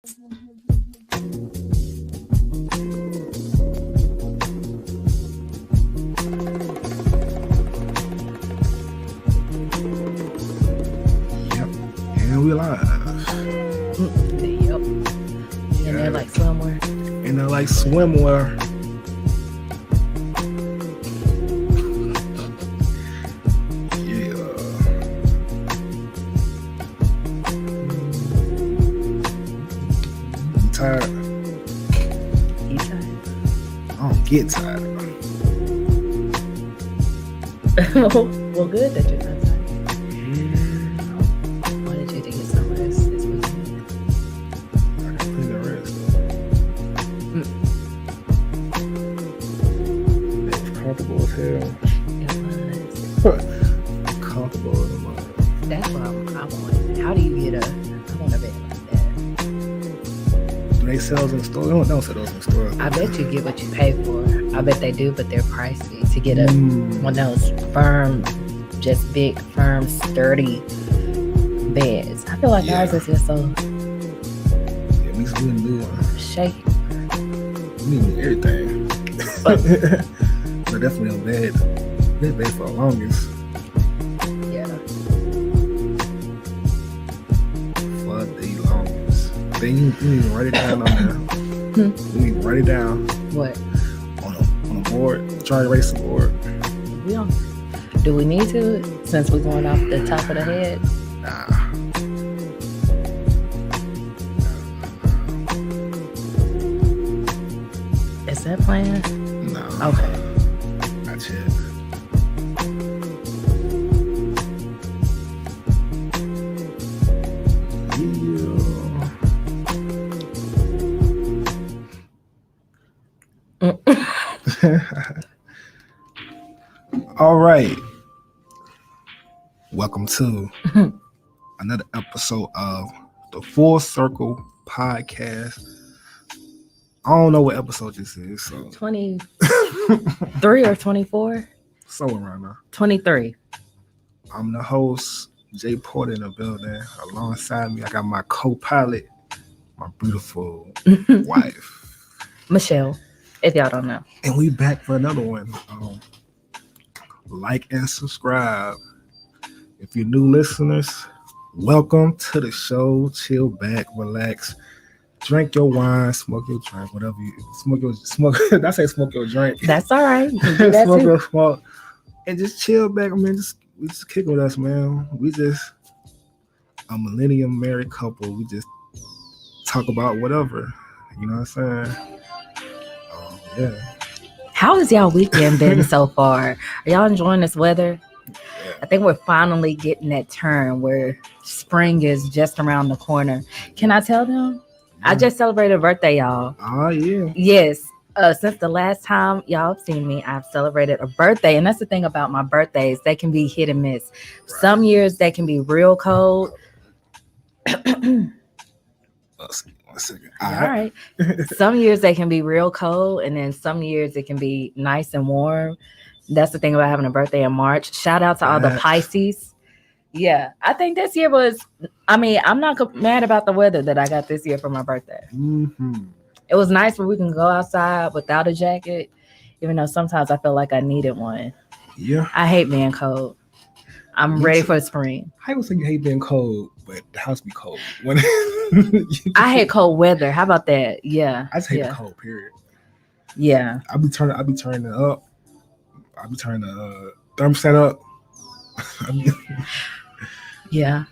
And we live. Yep. And they're like swimwear. And they're like swimwear. Yeah. You tired? You tired? I don't get tired. Well, good that you're not tired. Why did you think it's so rest this weekend? I can clean the rest. It was comfortable as hell. It was. Comfortable in the mind. That's what I want. How do you get I want a bed like that. Do they sell those in stores? Don't sell those in stores. I bet you get what you pay for. I bet they do, but they're pricey to get one of those firm, just big, firm, sturdy beds. I feel like ours is just so Yeah, we didn't do one. shaky. We need everything. But definitely on bed. This bed for the longest. Yeah. For the longest. Then you need to write it down on there. You need to write it down What? on a board. Try to erase the board. We don't. Do we need to? Since we're going off the top of the head. Nah. Is that playing? No. Okay. Not yet. All right. Welcome to another episode of the Full Circle Podcast. I don't know what episode this is, so 23 or 24? somewhere around there. 23. I'm the host, Jay Porter, in the building. Alongside me, I got my co-pilot, my beautiful wife. Michelle, if y'all don't know. And we back for another one. Like and subscribe. If you're new listeners, welcome to the show. Chill back, relax, drink your wine, smoke your drink, whatever you smoke. I say smoke your drink. That's all right. You can do that Smoke too. your smoke, and just chill back. I mean, we just kick with us, man. We just a millennium married couple. We just talk about whatever. You know what I'm saying? Yeah. How has y'all weekend been so far? Are y'all enjoying this weather? Yeah. I think we're finally getting that turn where spring is just around the corner. Can I tell them? I just celebrated a birthday, y'all. Oh yeah. Yes. Since the last time y'all have seen me, I've celebrated a birthday. And that's the thing about my birthdays. They can be hit and miss. Right. Some years they can be real cold. One second. All right. Some years they can be real cold, and then some years it can be nice and warm. That's the thing about having a birthday in March. Shout out to all the Pisces. Yeah, I think this year was, I'm not mad about the weather that I got this year for my birthday. Mm-hmm. It was nice where we can go outside without a jacket, even though sometimes I feel like I needed one. Yeah. I hate being cold. I'm ready for spring. How you say you hate being cold, but the house be cold? When I hate cold weather. How about that? Yeah. I just hate the cold, period. Yeah. I be turning it up. I be turning the thermostat up. Yeah.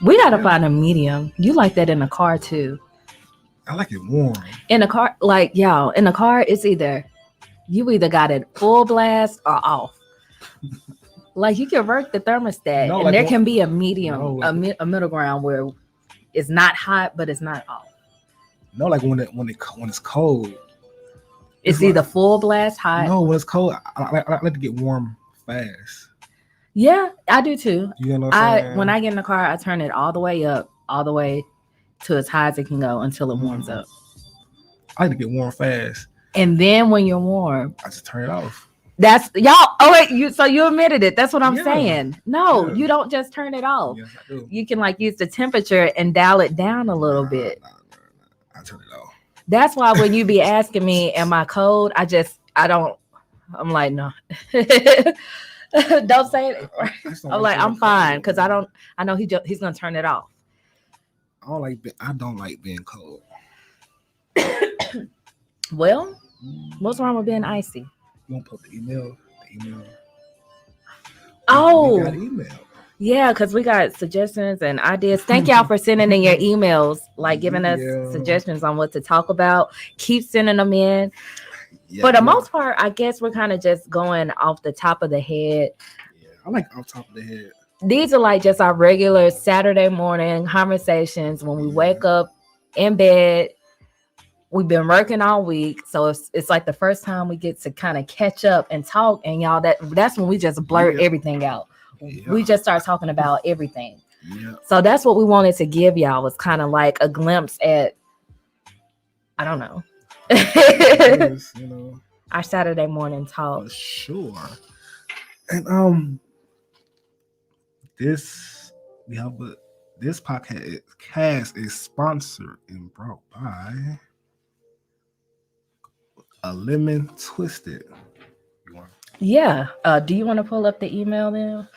We gotta find a medium. You like that in the car too. I like it warm. In the car, like y'all, in the car, it's you either got it full blast or off. Like you can work the thermostat, and like there can be a medium, like a middle ground where it's not hot, but it's not off. No, like when it's cold. It's either full blast hot. No, when it's cold, I like to get warm fast. Yeah, I do too. You know what I'm saying? When I get in the car, I turn it all the way up, all the way to as high as it can go until it warms up. I like to get warm fast. And then when you're warm, I just turn it off. That's y'all. Oh wait, you admitted it. That's what I'm saying. No, you don't just turn it off. Yes, I do. You can use the temperature and dial it down a little bit. I turn it off. That's why when you be asking me, am I cold? I don't. I'm like, no. Don't say it. I'm like, I'm fine because I know he's gonna turn it off. I don't like being cold. Well, what's wrong with being icy? You want to put the email? Oh, we got email. Yeah, because we got suggestions and ideas. Thank y'all for sending in your emails, like giving us suggestions on what to talk about. Keep sending them in. For the most part, I guess we're kind of just going off the top of the head. Yeah, I like off top of the head. These are like just our regular Saturday morning conversations when we wake up in bed. We've been working all week, so it's like the first time we get to kind of catch up and talk. And y'all, that's when we just blurt everything out. Yeah. We just start talking about everything. Yeah. So that's what we wanted to give y'all, was kind of like a glimpse at, I don't know. Yes, our Saturday morning talk. For sure. And this podcast is sponsored and brought by A Lemon Twisted. Yeah. Do you want to pull up the email then?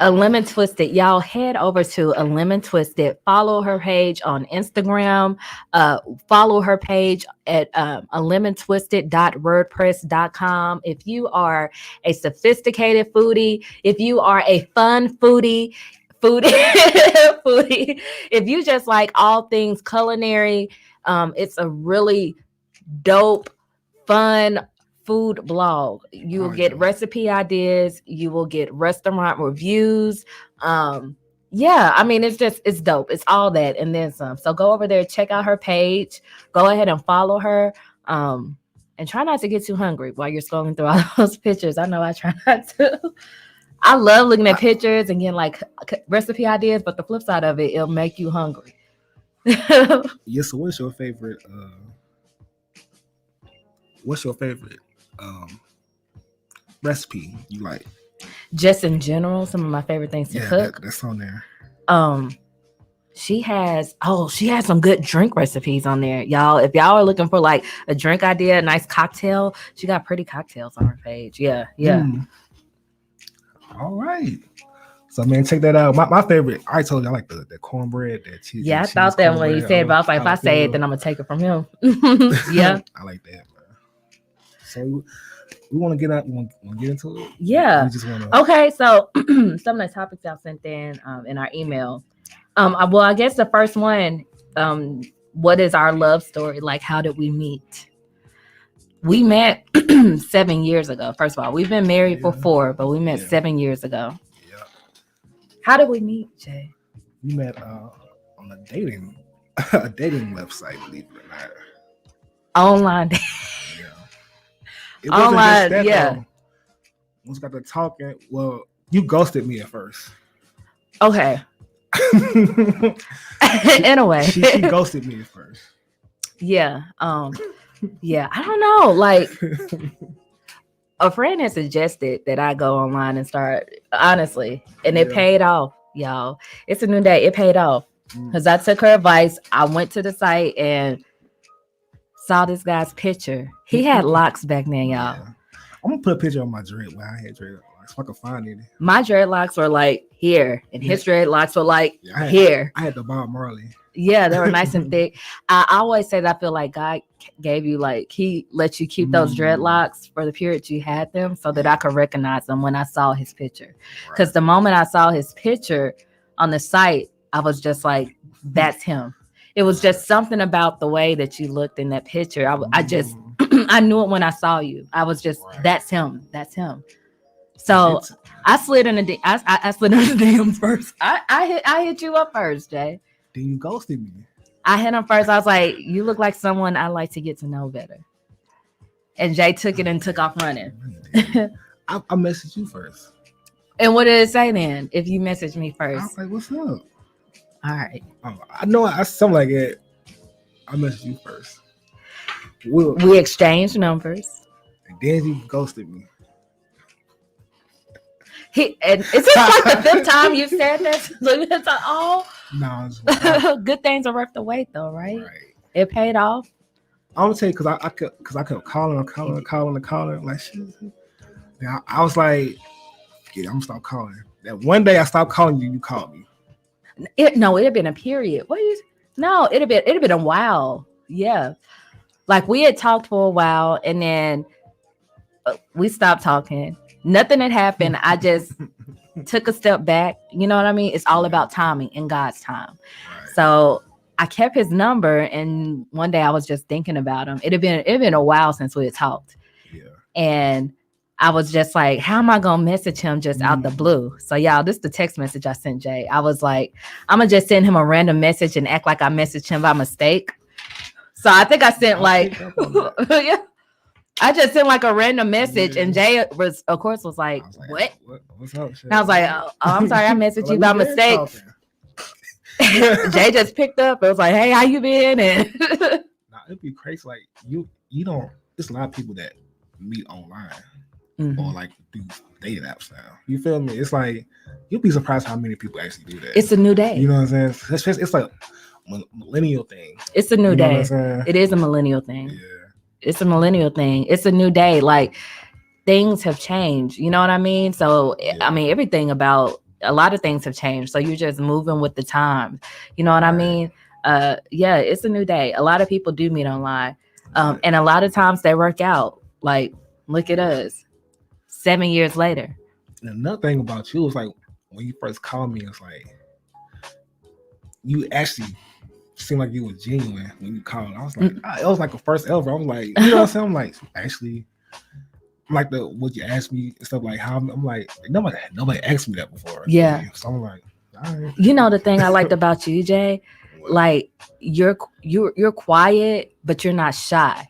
A Lemon Twisted. Y'all head over to A Lemon Twisted. Follow her page on Instagram. Follow her page at alemontwisted.wordpress.com. If you are a sophisticated foodie, if you are a fun foodie, if you just like all things culinary, it's a really dope, fun food blog. You will get recipe ideas. You will get restaurant reviews. Yeah, I mean, it's dope. It's all that and then some. So go over there, check out her page. Go ahead and follow her. And try not to get too hungry while you're scrolling through all those pictures. I know I try not to. I love looking at pictures and getting like recipe ideas, but the flip side of it, it'll make you hungry. Yeah. So what's your favorite? Recipe you like? Just in general, some of my favorite things to cook. That's on there. She has some good drink recipes on there, y'all. If y'all are looking for like a drink idea, a nice cocktail, she got pretty cocktails on her page. Yeah. All right. So man, check that out. My favorite, I told you I like the cornbred, that cheese. Yeah, I thought that when you said, but I was like, if I say it, then I'm gonna take it from him. Yeah. I like that, man. So we want to get out. We want to get into it. Yeah. We just okay. So some of the topics y'all sent in our email. Well, I guess the first one. What is our love story? Like, how did we meet? We met 7 years ago. First of all, we've been married for 4, but we met 7 years ago. Yeah. How did we meet, Jay? We met on a dating website, believe it or not. Online. It wasn't online, just that, though. Once we got to talking, well, you ghosted me at first. Okay. In a way. She ghosted me at first. Yeah. Yeah, I don't know. Like, a friend has suggested that I go online and start, honestly, and it paid off, y'all. It's a new day. It paid off because I took her advice. I went to the site and saw this guy's picture. He had locks back then, y'all. Yeah. I'm gonna put a picture of my dread where I had dreadlocks so I can find it. My dreadlocks were like here, and his dreadlocks were like here. I had the Bob Marley. Yeah, they were nice and thick. I always say that I feel like God gave you, like, he let you keep those dreadlocks for the period you had them so that I could recognize them when I saw his picture. Because the moment I saw his picture on the site, I was just like, that's him. It was just something about the way that you looked in that picture. I just, I knew it when I saw you. I was just, that's him. That's him. So I slid in the I slid in the DM first. I hit you up first, Jay. Then you ghosted me. I hit him first. I was like, you look like someone I like to get to know better. And Jay took it and took off running. I messaged you first. And what did it say then? If you messaged me first, I was like, "What's up?" All right. I know something like that. I messaged you first. We exchanged numbers. And then you ghosted me. And is this like the 5th time you said that? So it's like, oh, no, good things are worth the wait, though, right? It paid off. I'm gonna tell you because I kept calling like shit. Now I was like, yeah, I'm gonna stop calling. That one day I stopped calling you, you called me. It had been a period. It'd have been a while. Yeah, like we had talked for a while, and then we stopped talking. Nothing had happened. I just took a step back. You know what I mean? It's all about timing and God's time. Right. So I kept his number, and one day I was just thinking about him. It had been a while since we had talked. Yeah. And I was just like, how am I gonna message him just out the blue? So y'all, this is the text message I sent Jay. I was like, I'm gonna just send him a random message and act like I messaged him by mistake. So I think I sent yeah. I just sent like a random message, and Jay was like, what? What's up? And I was like, oh, I'm sorry, I messaged you by mistake. Jay just picked up. It was like, hey, how you been? And it'd be crazy. Like you don't. There's a lot of people that meet online or like do dating apps now. You feel me? It's like you'll be surprised how many people actually do that. It's a new day. You know what I'm saying? It's like a millennial thing. It's a new day. It is a millennial thing. Yeah. It's a millennial thing. It's a new day. Like things have changed. You know what I mean? So I mean, everything about a lot of things have changed. So you're just moving with the times. You know what I mean? Yeah, it's a new day. A lot of people do meet online. And a lot of times they work out. Like, look at us 7 years later. And another thing about you is like when you first called me, it's like you actually seemed like you were genuine when you called. I was like, it was like a first ever. I was like, you know what I'm saying? I'm like, actually, I'm like what you asked me and stuff like how I'm like nobody asked me that before. Yeah. So I'm like, all right. You know the thing I liked about you, Jay, like you're quiet, but you're not shy.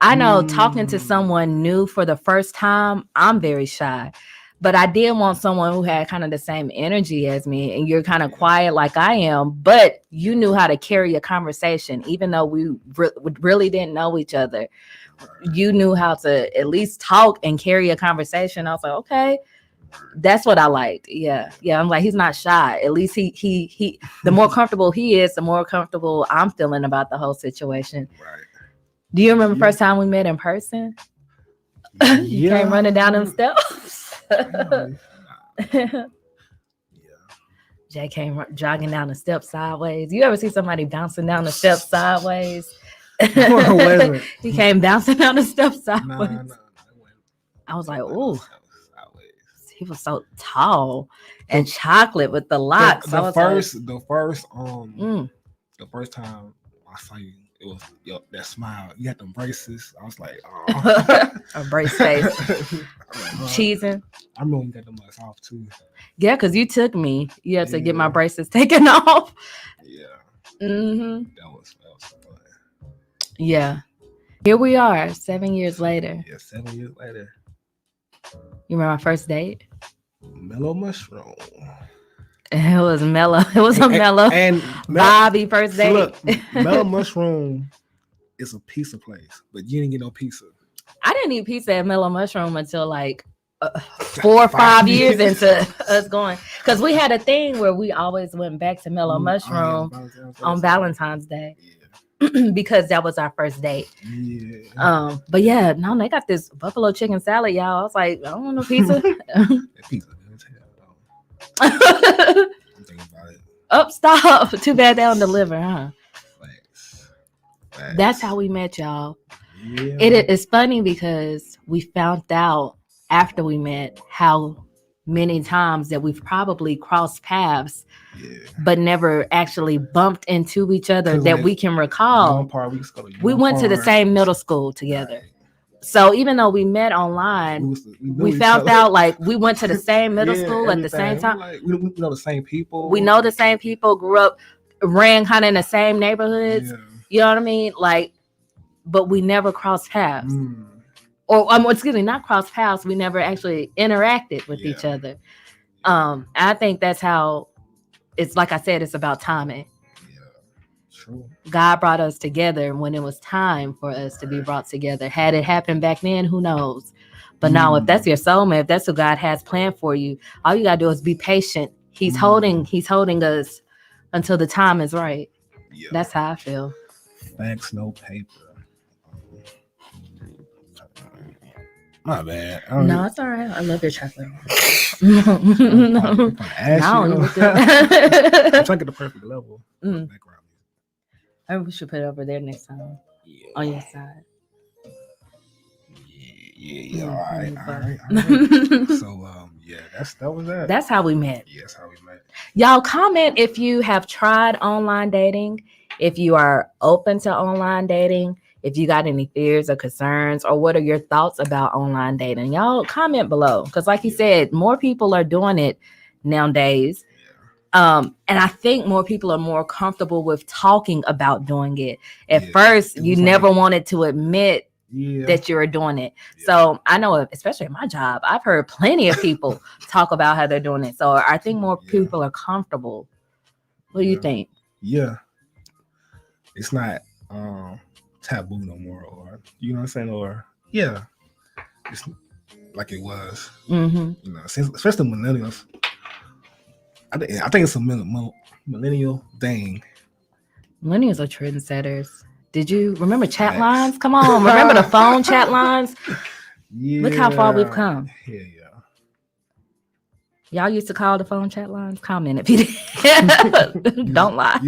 I know talking to someone new for the first time, I'm very shy. But I did want someone who had kind of the same energy as me, and you're kind of quiet like I am, but you knew how to carry a conversation, even though we really didn't know each other. You knew how to at least talk and carry a conversation. I was like, okay, that's what I liked. Yeah. I'm like, he's not shy. At least he the more comfortable he is, the more comfortable I'm feeling about the whole situation. Right. Do you remember first time we met in person? You came running down them steps. Jay came jogging down the steps sideways. You ever see somebody bouncing down the steps sideways? He came bouncing down the steps sideways. No, I was like, ooh. He was so tall and chocolate with the locks. The first time I saw you, it was that smile. You had them braces. I was like, oh. A brace face. Cheesing. I remember when you got them lights off too. Yeah, because you took me. You had to get my braces taken off. Yeah. Mm-hmm. That was fun. Yeah. Here we are 7 years later. Yeah, 7 years later. You remember my first date? Mellow mushroom. It was mellow. It was a mellow and Bobby first date. Look, Mellow Mushroom is a pizza place, but you didn't get no pizza. I didn't eat pizza at Mellow Mushroom until like 4 or 5 years into us going, because we had a thing where we always went back to Mellow Mushroom on Valentine's Day. Yeah. Because that was our first date. Yeah. But yeah, no, they got this buffalo chicken salad, y'all. I was like, I don't want no pizza. Pizza. I'm thinking about it. Oh, stop. Too bad they don't deliver, huh? Thanks. That's how we met, y'all. Yeah. It's funny because we found out after we met how many times that we've probably crossed paths, but never actually bumped into each other that we can recall. We went to the same middle school together. Right. So even though we met online, we found out like we went to the same middle school at the same time. We know the same people. We know the same people, grew up, ran kind of in the same neighborhoods. Yeah. You know what I mean? Like, but we never crossed paths. Or excuse me, not crossed paths. We never actually interacted with each other. I think that's how it's, like I said, it's about timing. True. God brought us together when it was time for us to be brought together. Had it happened back then, who knows? But now, if that's your soulmate, if that's what God has planned for you, all you gotta do is be patient. He's holding us until the time is right. Yeah. That's how I feel. facts, no paper. My bad. No, it's all right. I love your chocolate. No. No, I'm trying to get the perfect level. Mm. Background. Maybe we should put it over there next time on your side. Yeah. All right. So, that was that. That's how we met. Yeah, that's how we met. Y'all comment if you have tried online dating, if you are open to online dating, if you got any fears or concerns, or what are your thoughts about online dating. Y'all comment below, because like you said, more people are doing it nowadays. And I think more people are more comfortable with talking about doing it. At first, you never wanted to admit that you're doing it. So I know, especially in my job, I've heard plenty of people talk about how they're doing it. So I think more people are comfortable. What do you think? Yeah. It's not taboo no more, or you know what I'm saying? Or it's like it was. Mm-hmm. You know, especially millennials. I think it's a millennial thing. Millennials are trendsetters. Did you remember chat lines? Come on, remember the phone chat lines? Yeah. Look how far we've come. Yeah. Y'all used to call the phone chat lines? Comment if you did. Don't lie.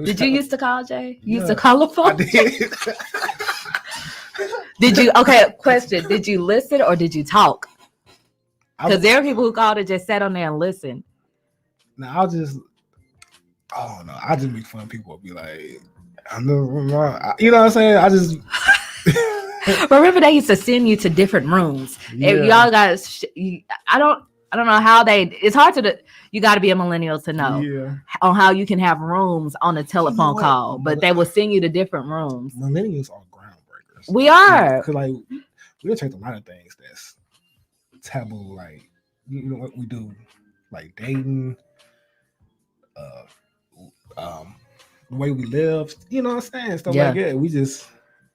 Did you used to call, Jay? You used to call the phone? I did. Did you? Okay, question. Did you listen or did you talk? Because there are people who called and just sat on there and listened. No, I just make fun of people. Be like, you know what I'm saying? I just remember they used to send you to different rooms. Y'all guys, I don't know how it's hard to. You got to be a millennial to know on how you can have rooms on a telephone call, but they will send you to different rooms. Millennials are groundbreakers. We are, because like we change a lot of things that's taboo. Like you know what we do, like dating. The way we live, you know what I'm saying? Stuff like that.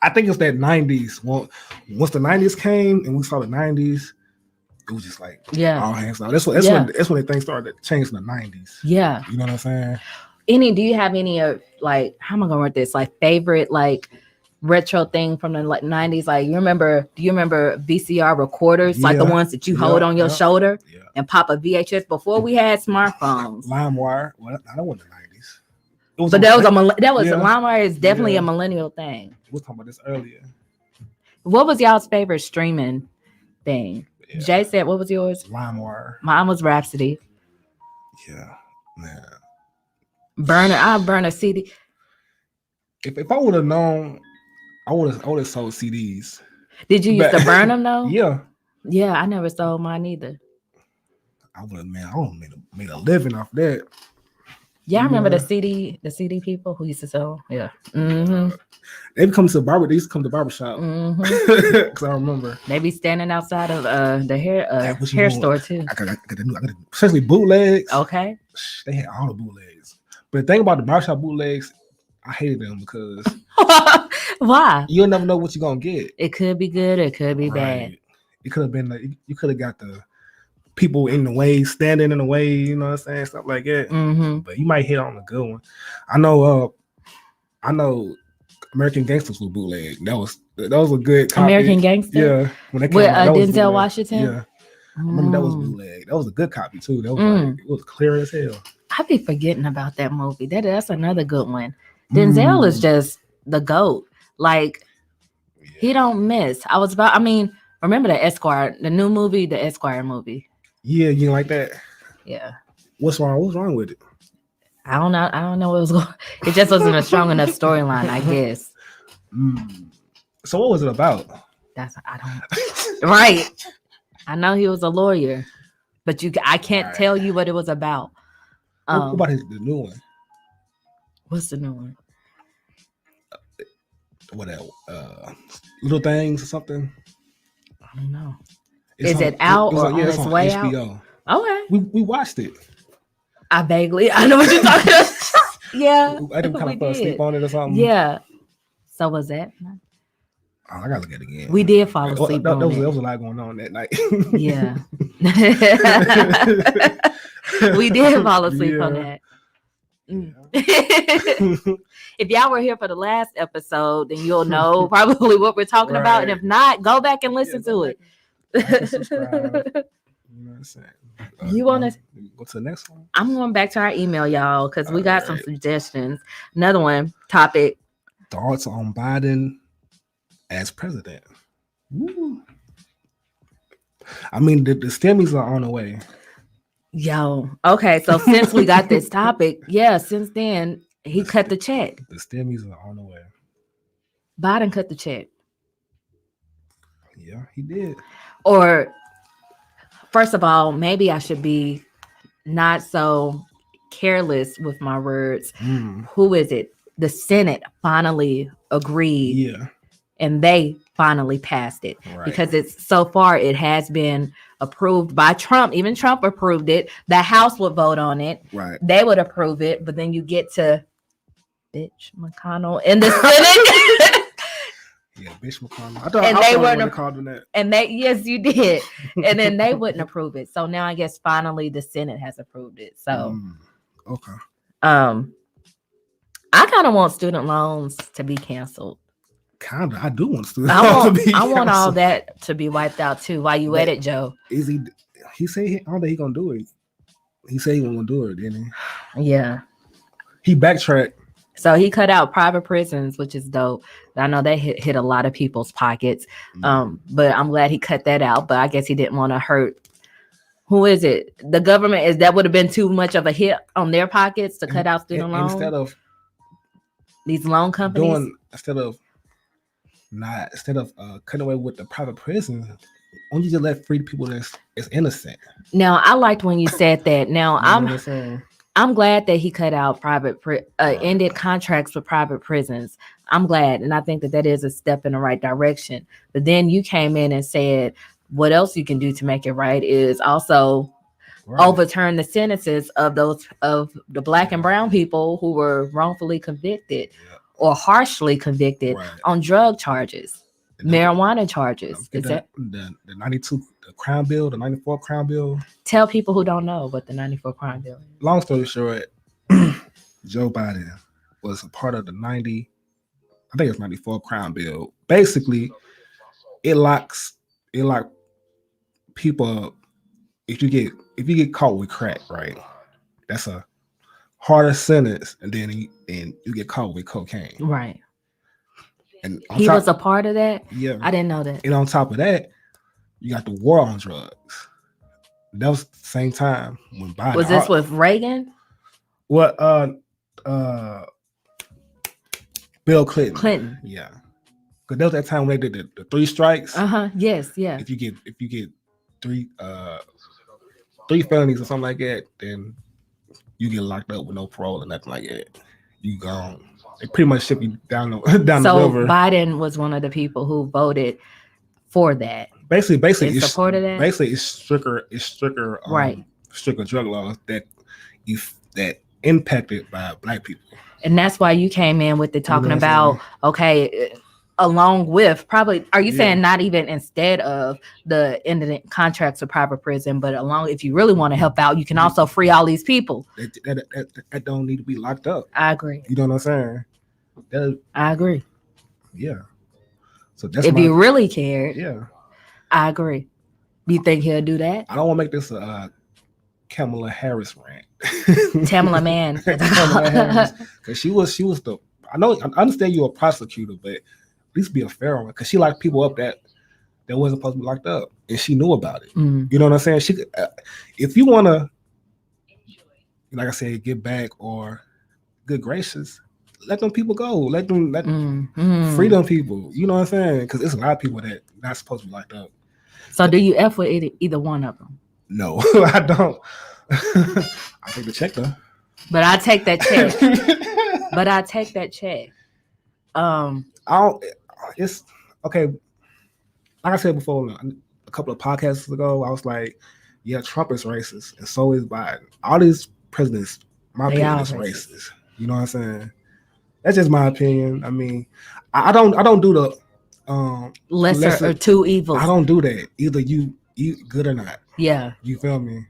I think it's that 90s. Well, once the 90s came and we saw the 90s, it was just like all hands down. That's when the things started to change in the 90s. Yeah. You know what I'm saying? Do you have any like, how am I gonna word this? Like favorite like retro thing from the 90s? Like do you remember VCR recorders, like the ones that you hold on your shoulder and pop a VHS before we had smartphones? LimeWire. Well, I don't want the 90s. LimeWire is definitely a millennial thing. We were talking about this earlier. What was y'all's favorite streaming thing? Yeah. Jay said, what was yours? LimeWire. Mine was Rhapsody. Yeah, man. I'll burn a CD. If I would have known, I would have sold CDs. Did you used to burn them though? Yeah. Yeah, I never sold mine either. I would have made a living off that. Yeah, I remember the CD people who used to sell. Yeah. Mm-hmm. They used to come to barbershop. Because I remember. They be standing outside of the hair store too. I got especially bootlegs. Okay. They had all the bootlegs. But the thing about the barbershop bootlegs, I hated them because why? You'll never know what you're gonna get. It could be good, it could be bad. It could have been like you could have got the people in the way, standing in the way, you know what I'm saying, stuff like that. Mm-hmm. But you might hit on a good one. I know American Gangsters was bootleg. That was a good copy. American Gangster? Yeah. When they came with out, Denzel Washington? Yeah. I remember that was bootleg. That was a good copy too. That was it was clear as hell. I be forgetting about that movie. That's another good one. Denzel is just the GOAT. Like he don't miss. Remember the Esquire, the new movie, the Esquire movie. Yeah, you like that? Yeah. What's wrong with it? I don't know what was going. It just wasn't a strong enough storyline, I guess. So what was it about? Right. I know he was a lawyer, but I can't tell you what it was about. What about the new one? What's the new one? What Little Things or something? I don't know. Is it out or on its way HBO. Out? Okay. We watched it. I know what you're talking about. Yeah. I didn't kind of fall asleep on it or something. Yeah. So was that? Oh, I gotta look at it again. We did fall asleep on it. There was a lot going on that night. Yeah. We did fall asleep on that. If y'all were here for the last episode, then you'll know probably what we're talking about. And if not, go back and listen to it. Subscribe. You know what I'm saying? You want to go to the next one? I'm going back to our email, y'all, because we got some suggestions. Another one topic: thoughts on Biden as president. Woo. I mean, the stimmies are on the way. Yo, okay. So since we got this topic, since then he cut the check. The stimmies are on the way. Biden cut the check. Yeah, he did. Or first of all, maybe I should be not so careless with my words. Who is it? The Senate finally agreed. Yeah. And they finally passed it. Right. Because it's so far it has been approved by Trump. Even Trump approved it. The House would vote on it. Right. They would approve it. But then you get to bitch McConnell in the Senate. Yeah, bitch McConnell. I thought they weren't called him that. And they, yes, you did. And then they wouldn't approve it. So now I guess finally the Senate has approved it. So, okay. I kind of want student loans to be canceled. Kinda, I do want student loans to be canceled. I want all that to be wiped out too. While you at it, Joe? Is he? He said I don't think he gonna do it. He said he wasn't gonna do it, didn't he? Yeah. He backtracked. So he cut out private prisons, which is dope. I know they hit a lot of people's pockets. But I'm glad he cut that out. But I guess he didn't want to hurt. Who is it? The government that would have been too much of a hit on their pockets to cut out student loans. Instead of these loan companies. Instead of cutting away with the private prisons, why don't you just let free people that's innocent? Now I liked when you said that. Now I'm glad that he cut out ended contracts with private prisons. I'm glad. And I think that is a step in the right direction. But then you came in and said, what else you can do to make it right is also overturn the sentences of the Black and brown people who were wrongfully convicted or harshly convicted on drug charges, marijuana charges. Is that the 92 crime bill, the 94 crime bill? Tell people who don't know what the 94 crime bill is. Long story short, Joe Biden was a part of the 94 crime bill. Basically, it locks people up if you get caught with crack, right? That's a harder sentence, and then you get caught with cocaine. Right. And he was a part of that? Yeah. I didn't know that. And on top of that, you got the war on drugs. That was the same time when Biden was this with Reagan? What Bill Clinton. Clinton. Yeah. Because that was that time when they did the 3 strikes. Yes, yeah. If you get three felonies or something like that, then you get locked up with no parole or nothing like that. You gone. They pretty much ship you down the river. So Biden was one of the people who voted for that. Basically, in support of that. Basically, it's stricter, stricter drug laws that impacted by Black people. And that's why you came in with it talking about along with probably, are you saying not even instead of the ending contracts with private prison, but along, if you really want to help out, you can also free all these people that don't need to be locked up. I agree. You know what I'm saying? I agree. Yeah. So that's if you really cared. Yeah. I agree. You think he'll do that? I don't want to make this a Kamala Harris rant. Tamala man. Kamala Harris, because she was the. I understand you're a prosecutor, but at least be a fair one, because she locked people up that wasn't supposed to be locked up, and she knew about it. You know what I'm saying? She, if you want to, like I said, get back or good gracious, let them people go. Let free them people. You know what I'm saying? Because there's a lot of people that not supposed to be locked up. So do you F with either one of them? No, I don't. I take the check though. But I take that check. It's okay. Like I said before, a couple of podcasts ago, I was like, yeah, Trump is racist, and so is Biden. All these presidents, my opinion, is racist. You know what I'm saying? That's just my opinion. I mean, I don't do the lesser or two evils. I don't do that. Either you good or not. Yeah. You feel me?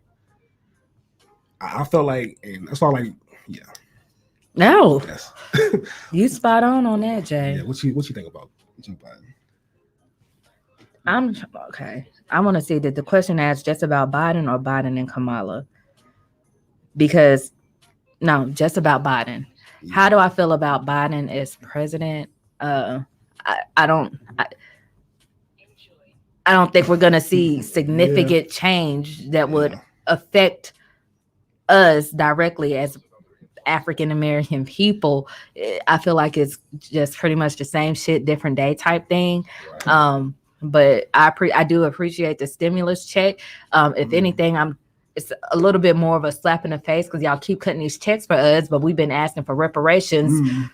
I felt like, and that's why, like, yeah. No, Yes. you spot on that, Jay. Yeah. What you think about Joe Biden? I'm okay. I want to see that the question asked just about Biden or Biden and Kamala. Because no, just about Biden. Yeah. How do I feel about Biden as president? I don't think we're gonna see significant change that would affect us directly as African American people. I feel like it's just pretty much the same shit, different day type thing. Right. But I do appreciate the stimulus check. If anything, it's a little bit more of a slap in the face because y'all keep cutting these checks for us, but we've been asking for reparations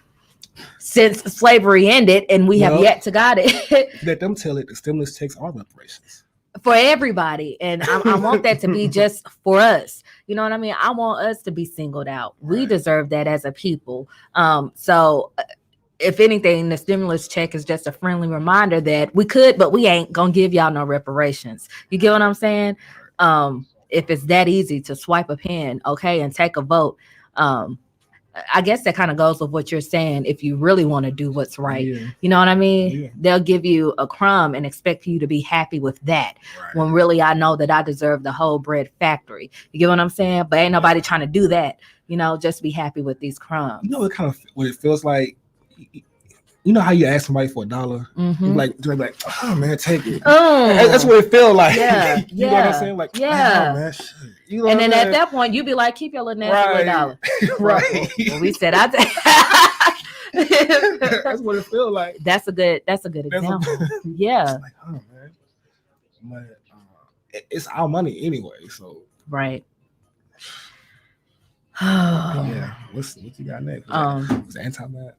since slavery ended, and we have yet to got it. Let them tell it. The stimulus checks are reparations for everybody, and I want that to be just for us. You know what I mean? I want us to be singled out. Right. We deserve that as a people. So if anything, the stimulus check is just a friendly reminder that we could, but we ain't gonna give y'all no reparations. You get what I'm saying? If it's that easy to swipe a pen, okay, and take a vote, I guess that kind of goes with what you're saying. If you really want to do what's right, you know what I mean? They'll give you a crumb and expect you to be happy with that. Right. When really I know that I deserve the whole bread factory. You get what I'm saying? But ain't nobody trying to do that. You know, just be happy with these crumbs. You know what it feels like? You know how you ask somebody for $1? Mm-hmm. Like, oh man, take it. That's what it feels like. Yeah, you know what I'm saying? Like, oh, man, shit. You know and then at that point, you be like, keep your little nasty $1. Right. Well, we said that's what it feels like. That's a good example. Yeah. It's like, oh man, but it's our money anyway. So right. Yeah. What you got next? Was anti-mask?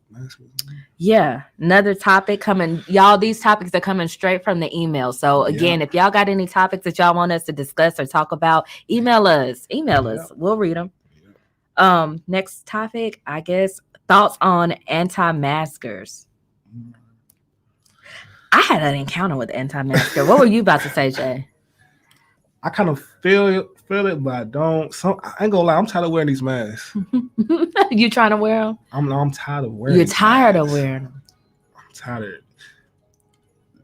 Yeah. Another topic coming. Y'all, these topics are coming straight from the email. So again, if y'all got any topics that y'all want us to discuss or talk about, email us. We'll read them. Next topic, I guess, thoughts on anti-maskers. I had an encounter with anti-masker. What were you about to say, Jay? I kind of feel it, but I don't. I ain't gonna lie. I'm tired of wearing these masks. You trying to wear them? I'm tired of wearing. You're tired of wearing them. I'm tired.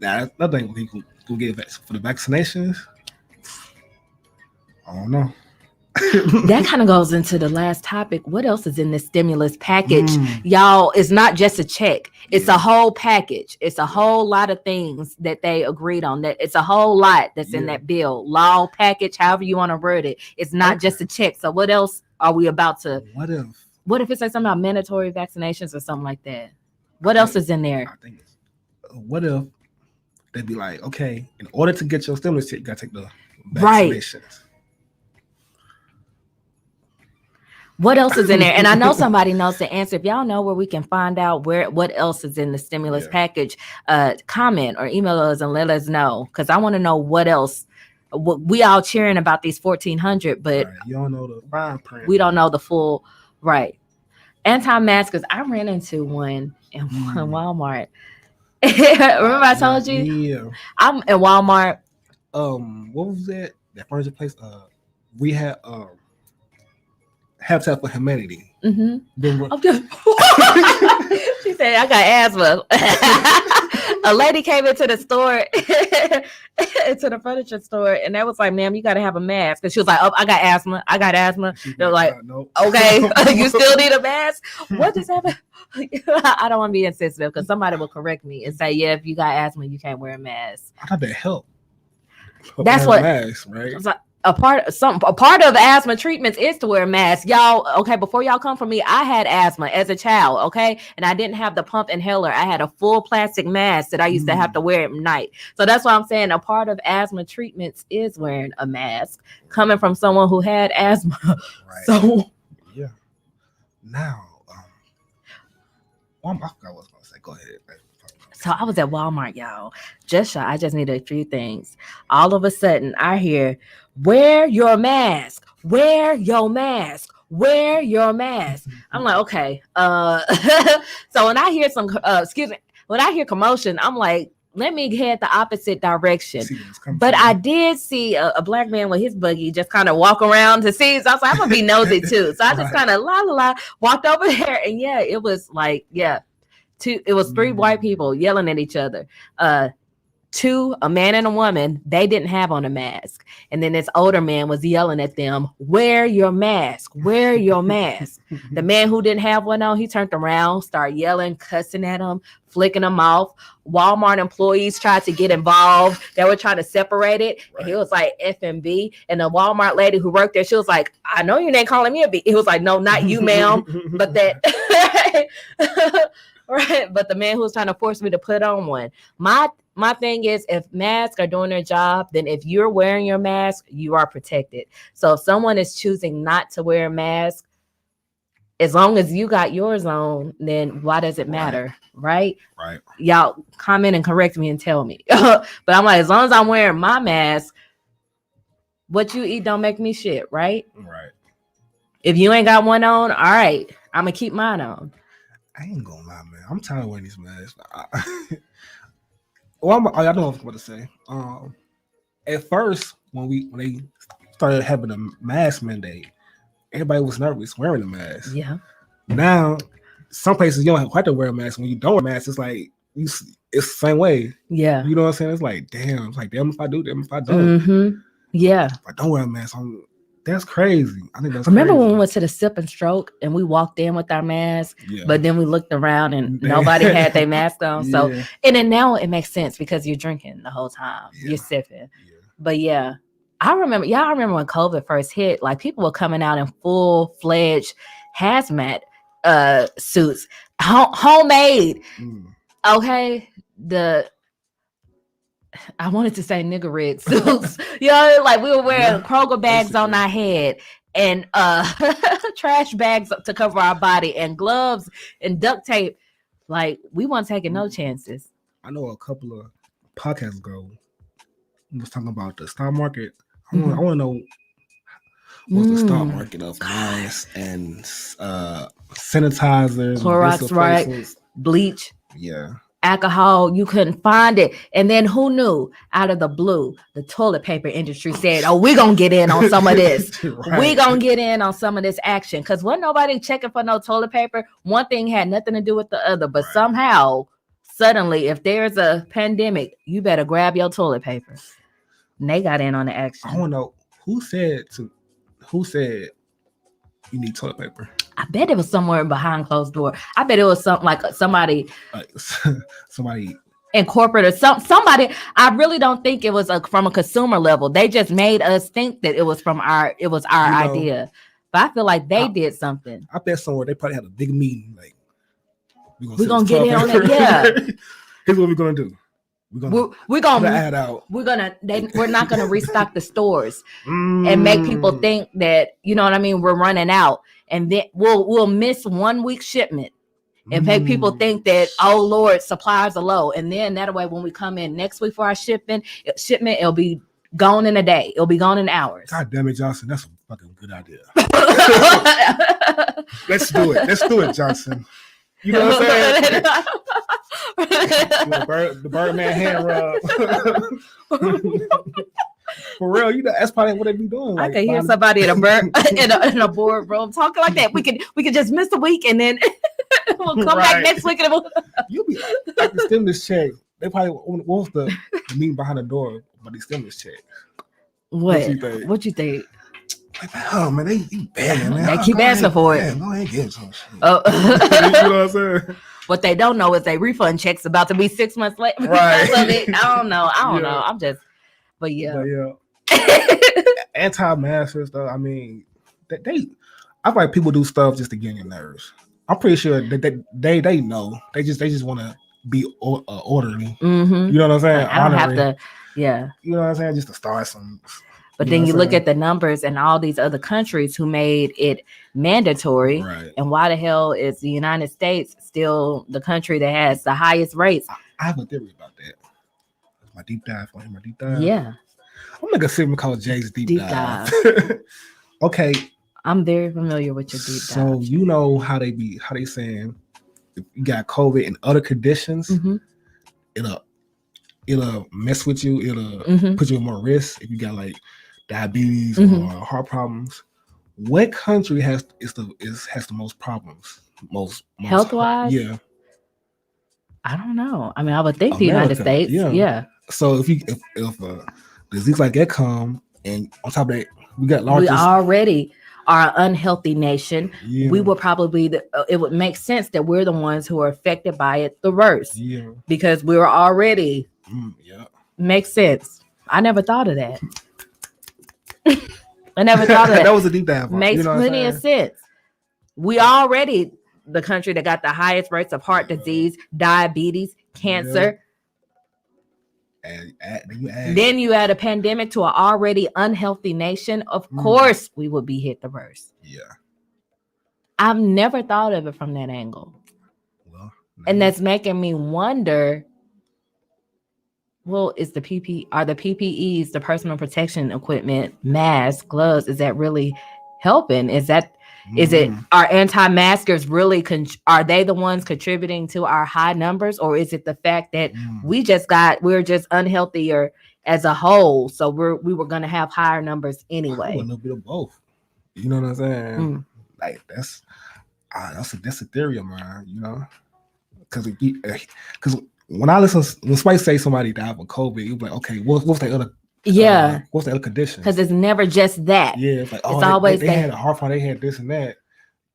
Now, nothing we can get for the vaccinations. I don't know. That kind of goes into the last topic. What else is in this stimulus package? Y'all, it's not just a check. It's a whole package. It's a whole lot of things that they agreed on. That it's a whole lot that's in that bill. Law package, however you want to word it. It's not just a check. So what else are we about to? What if it's like something about mandatory vaccinations or something like that? What else is in there? I think what if they'd be like, okay, in order to get your stimulus check, you gotta take the vaccinations. Right. What else is in there? And I know somebody knows the answer. If y'all know where we can find out what else is in the stimulus package, comment or email us and let us know. Because I want to know what else. We all cheering about these 1,400, but you don't know the fine print. We don't know the full right. Anti-maskers. I ran into one in Walmart. Remember I told you? Yeah. I'm in Walmart. What was that? That furniture place? We had Habitat for Humanity. Mm-hmm. She said, I got asthma. A lady came into the store, into the furniture store, and they was like, ma'am, you got to have a mask. And she was like, oh, I got asthma. They're like, no. Okay, you still need a mask? What just happened? I don't want to be insensitive because somebody will correct me and say, yeah, if you got asthma, you can't wear a mask. I thought that helped. That's what mask, right? It's like, a part of asthma treatments is to wear a mask. Y'all, okay, before y'all come for me, I had asthma as a child, okay? And I didn't have the pump inhaler. I had a full plastic mask that I used to have to wear at night. So that's why I'm saying a part of asthma treatments is wearing a mask, coming from someone who had asthma. Right. So yeah. Now, I forgot what I was going to say. Go ahead. So I was at Walmart, y'all. I just needed a few things. All of a sudden, I hear, wear your mask. Wear your mask. Wear your mask. I'm like, okay. So when I hear when I hear commotion, I'm like, let me head the opposite direction. But I did see a black man with his buggy just kind of walk around to see. So I was like, I'm gonna be nosy too. So I just kind of walked over there, and yeah, it was like, yeah, it was 3 white people yelling at each other. 2, a man and a woman, they didn't have on a mask. And then this older man was yelling at them, wear your mask, wear your mask. The man who didn't have one on, he turned around, started yelling, cussing at him, flicking them off. Walmart employees tried to get involved. They were trying to separate it. Right. And he was like, F&B. And the Walmart lady who worked there, she was like, I know you ain't calling me a B. He was like, no, not you, ma'am. But that... Right, but the man who was trying to force me to put on one. My thing is, if masks are doing their job, then if you're wearing your mask, you are protected. So if someone is choosing not to wear a mask, as long as you got yours on, then why does it matter? Right. Y'all comment and correct me and tell me. But I'm like, as long as I'm wearing my mask, what you eat don't make me shit, right? Right. If you ain't got one on, all right, I'm gonna keep mine on. I ain't gonna lie, man. I'm tired of wearing these masks. I don't know what I was about to say. At first, when they started having a mask mandate, everybody was nervous wearing a mask. Yeah. Now, some places you don't have to wear a mask. When you don't wear a mask, it's like it's the same way. Yeah. You know what I'm saying? It's like damn if I do, damn if I don't. Mm-hmm. Yeah. If I don't wear a mask, that's crazy. I think that's Remember crazy. when we went to the Sip and Stroke and we walked in with our mask, but then we looked around and nobody had their mask on. So, and then now it makes sense because you're drinking the whole time. You're sipping. Yeah. But yeah, I remember when COVID first hit, like people were coming out in full-fledged hazmat suits, homemade. Okay, I wanted to say nigga red suits. Like we were wearing Kroger bags on our head and trash bags to cover our body and gloves and duct tape. Like we weren't taking no chances. I know a couple of podcasts ago we was talking about the stock market. I want to know what's the stock market of masks and sanitizers, Clorox, right? Bleach. Yeah. Alcohol, you couldn't find it. And then who knew? Out of the blue, the toilet paper industry said, oh, we're going to get in on some of this. Right. We're going to get in on some of this action. Because wasn't nobody checking for no toilet paper. One thing had nothing to do with the other. But somehow, suddenly, if there's a pandemic, you better grab your toilet paper. And they got in on the action. I want to know who said you need toilet paper. I bet it was somewhere behind closed door. I bet it was something like somebody in corporate or somebody. I really don't think it was from a consumer level. They just made us think that it was our idea. But I feel like they did something. I bet somewhere they probably had a big meeting. Like we're gonna get in on it. Yeah. Here's what we're gonna do. We're gonna add out. We're not gonna restock the stores and make people think that, you know what I mean, we're running out. And then we'll miss 1 week shipment and make people think that, oh Lord, supplies are low. And then that way, when we come in next week for our shipment, it'll be gone in a day. It'll be gone in hours. God damn it, Johnson. That's a fucking good idea. Let's do it, Johnson. You know what I'm saying? The Birdman hand rub. For real, that's probably what they be doing. Like, I can hear somebody in a boardroom talking like that. We could just miss a week and then we'll come back next week and you'll be like the stimulus check. They probably wants the meeting behind the door, but the stimulus check. What you think? Like, oh man, they begging, man. They keep asking for it. Go ahead and get some shit. Oh. You know what I'm saying? What they don't know is they refund checks about to be 6 months late. Right. I don't know. I'm just. But yeah. Anti-maskers though. I mean, I feel like people do stuff just to get on your nerves. I'm pretty sure that they know. They just want to be orderly. Mm-hmm. You know what I'm saying? I don't have to. Yeah. You know what I'm saying? Just to start some. But then you look at the numbers and all these other countries who made it mandatory. Right. And why the hell is the United States still the country that has the highest rates? I have a theory about that. My deep dive. Want to hear my deep dive? Yeah. I'm gonna segment called Jay's deep dive. Okay. I'm very familiar with your deep dive. So you know how they saying if you got COVID and other conditions, it'll mess with you. It'll put you at more risk if you got like diabetes or heart problems. What country has the most problems? Most health wise? Yeah. I don't know. I mean, I would think the United States. Yeah. So if disease like that come, and on top of that, we already are an unhealthy nation. Yeah. We would probably it would make sense that we're the ones who are affected by it the worst. Yeah. Because we were already. Makes sense. I never thought of that. I never thought of that. That was a deep dive. Makes plenty of sense. We already the country that got the highest rates of heart disease, diabetes, cancer. Then you add a pandemic to an already unhealthy nation. Of course, we would be hit the worst. Yeah. I've never thought of it from that angle. Well, and that's making me wonder. Well, are the PPEs, the personal protection equipment, masks, gloves, is that really helping? Is it our anti-maskers really are they the ones contributing to our high numbers, or is it the fact that we're just unhealthier as a whole, so we were going to have higher numbers anyway? A little bit of both. You know what I'm saying? Like that's a theory of mine. You know, because when somebody say somebody died of COVID, you're like, okay, what's the other? Yeah. What's the other condition? Because it's never just that. Yeah, it's like, it's always they had a heart problem, they had this and that.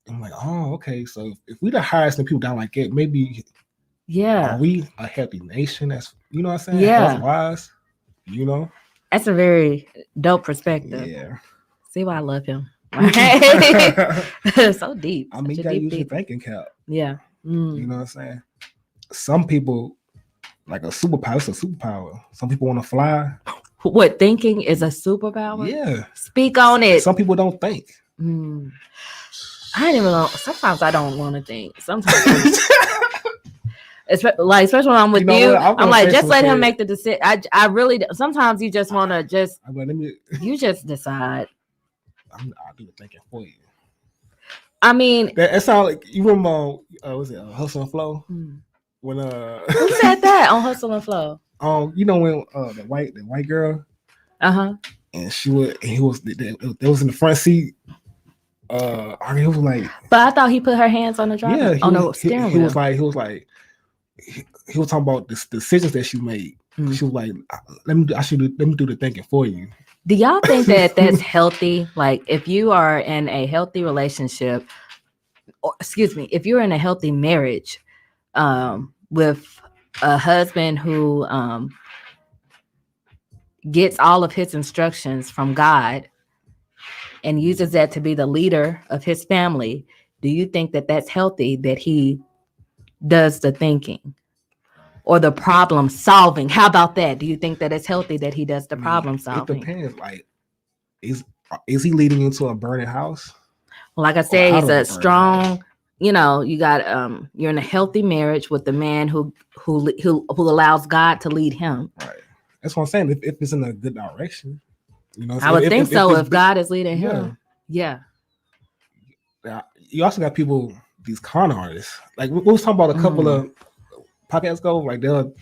I'm like, oh, okay. So if we the highest and people down like that, maybe are we a healthy nation? That's you know what I'm saying? Yeah. That's wise. You know? That's a very dope perspective. Yeah. See why I love him. So deep. I mean, you gotta use your thinking cap. Yeah. You know what I'm saying? Some people like a superpower. It's a superpower. Some people want to fly. What, thinking is a superpower? Yeah. Speak on it. Some people don't think. I don't even know. Sometimes I don't want to think. Sometimes, especially when I'm with you, I'm like, just let him make the decision. I really. Sometimes you just want to just. You just decide. I'll do the thinking for you. I mean, that sounds like you remember. Was it Hustle and Flow? When who said that on Hustle and Flow? You know when the white girl, and they was in the front seat. He was like, but I thought he put her hands on the driver, on the steering wheel. He was talking about the decisions that she made. She was like, let me do the thinking for you. Do y'all think that that's healthy? Like, if you are in a healthy relationship, if you're in a healthy marriage, with a husband who gets all of his instructions from God and uses that to be the leader of his family, do you think that that's healthy, that he does the thinking or the problem solving? How about that? Do you think that it's healthy that he does the problem solving? It depends. Like, is he leading into a burning house? Well, like I said, he's a strong. You know, you got you're in a healthy marriage with the man who allows God to lead him. Right. That's what I'm saying. If it's in a good direction, you know. I would think so. If God is leading him, yeah. You also got people, these con artists. Like we was talking about a couple of podcasts ago. Like they'll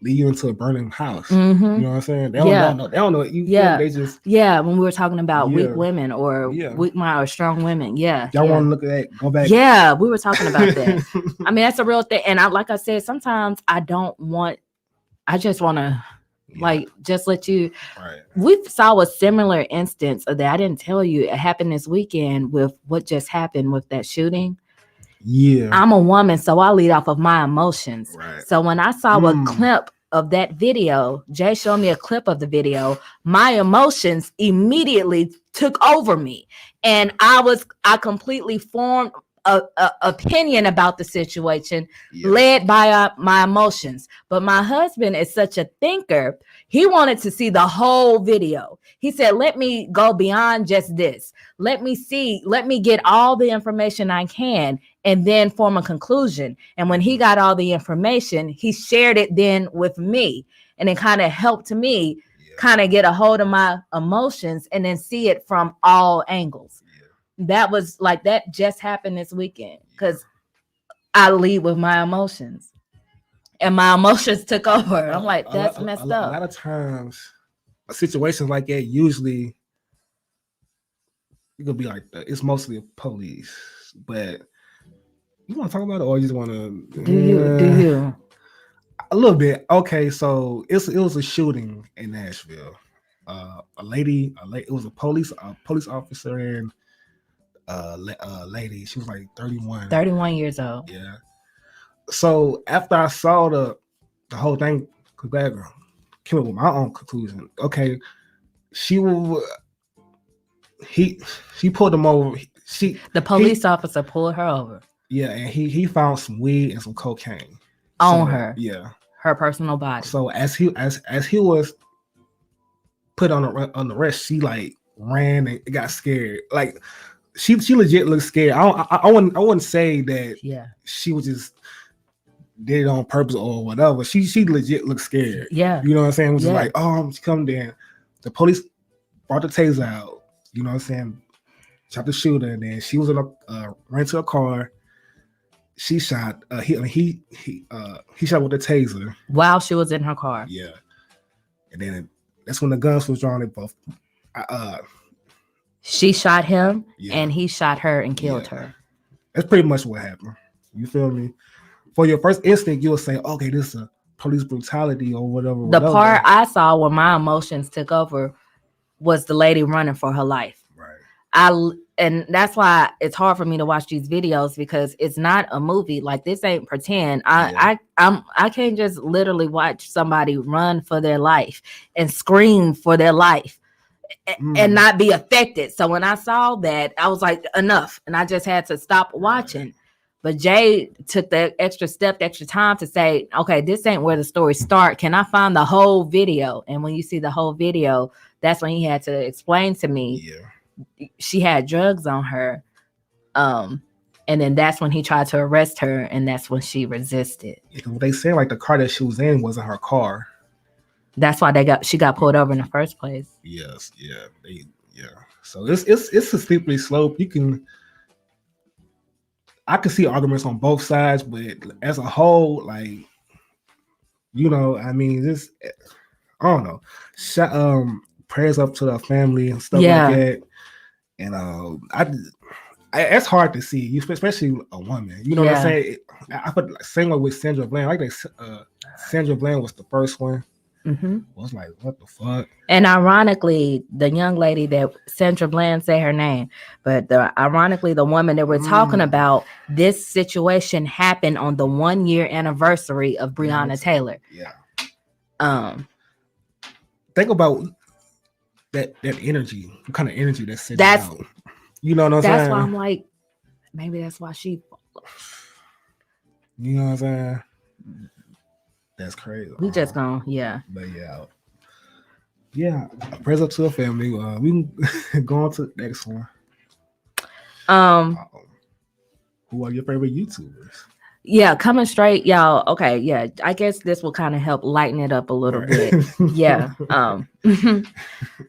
lead you into a burning house. You know what I'm saying? They don't know. They don't know. They just when we were talking about weak women or weak mind or strong women. Y'all want to look at that? Go back. Yeah, we were talking about that. I mean, that's a real thing. And like I said, sometimes I just want to just let you. Right. We saw a similar instance of that. I didn't tell you it happened this weekend with what just happened with that shooting. Yeah, I'm a woman, so I lead off of my emotions. Right. So when I saw a clip of that video, Jay showed me a clip of the video, my emotions immediately took over me. And I completely formed a opinion about the situation led by my emotions. But my husband is such a thinker. He wanted to see the whole video. He said, let me go beyond just this. Let me get all the information I can and then form a conclusion. And when he got all the information, he shared it then with me. And it kind of helped me kind of get a hold of my emotions and then see it from all angles. That was like, that just happened this weekend because I lead with my emotions. and my emotions took over. I'm like, that's messed up. A lot of times, situations like that usually it could be like it's mostly police, but you want to talk about it, or you just want to? Do you? A little bit. Okay, so it was a shooting in Nashville. It was a police officer and a lady. She was like 31. 31 years old. Yeah. So after I saw the whole thing, came up with my own conclusion. Okay, she pulled him over. The police officer pulled her over. Yeah, and he found some weed and some cocaine on her. Yeah, her personal body. So as he was put on the arrest, she like ran and got scared. Like she legit looked scared. I wouldn't say that. Yeah, she was just did it on purpose or whatever. She legit looked scared. Yeah, you know what I'm saying? It was just like, oh, she come down. The police brought the taser out. You know what I'm saying? Shot the shooter, and then she was ran to a car. She shot. He shot with the taser while she was in her car. Yeah, and then that's when the guns was drawn at both. She shot him, and he shot her and killed her. That's pretty much what happened. You feel me? For your first instinct, you'll say, "Okay, this is a police brutality or whatever." The part I saw when my emotions took over was the lady running for her life. Right. And that's why it's hard for me to watch these videos, because it's not a movie. Like, this ain't pretend. I can't just literally watch somebody run for their life and scream for their life and not be affected. So when I saw that, I was like, enough. And I just had to stop watching. But Jay took the extra time to say, okay, this ain't where the story starts. Can I find the whole video? And when you see the whole video, that's when he had to explain to me she had drugs on her. And then that's when he tried to arrest her, and that's when she resisted. They say like the car that she was in wasn't her car. That's why she got pulled over in the first place. Yes, So it's a slippery slope. I can see arguments on both sides, but as a whole, like, you know, I mean, this, I don't know. Prayers up to the family and stuff like that. And it's hard to see, especially a woman. You know what I'm saying? I put same way with Sandra Bland. Like Sandra Bland was the first one. Mm-hmm. I was like, what the fuck? And ironically, the young lady that Sandra Bland say her name, but ironically, the woman that we're talking about, this situation happened on the 1-year anniversary of Breonna Taylor. Yeah. Think about that energy, what kind of energy that's out. You know what I'm saying? That's why I'm like, maybe that's why she. You know what I'm saying? That's crazy. We just gonna, But prayers up to the family. We can go on to the next one. Who are your favorite YouTubers? Yeah, coming straight, y'all. Okay, yeah. I guess this will kind of help lighten it up a little bit. Yeah.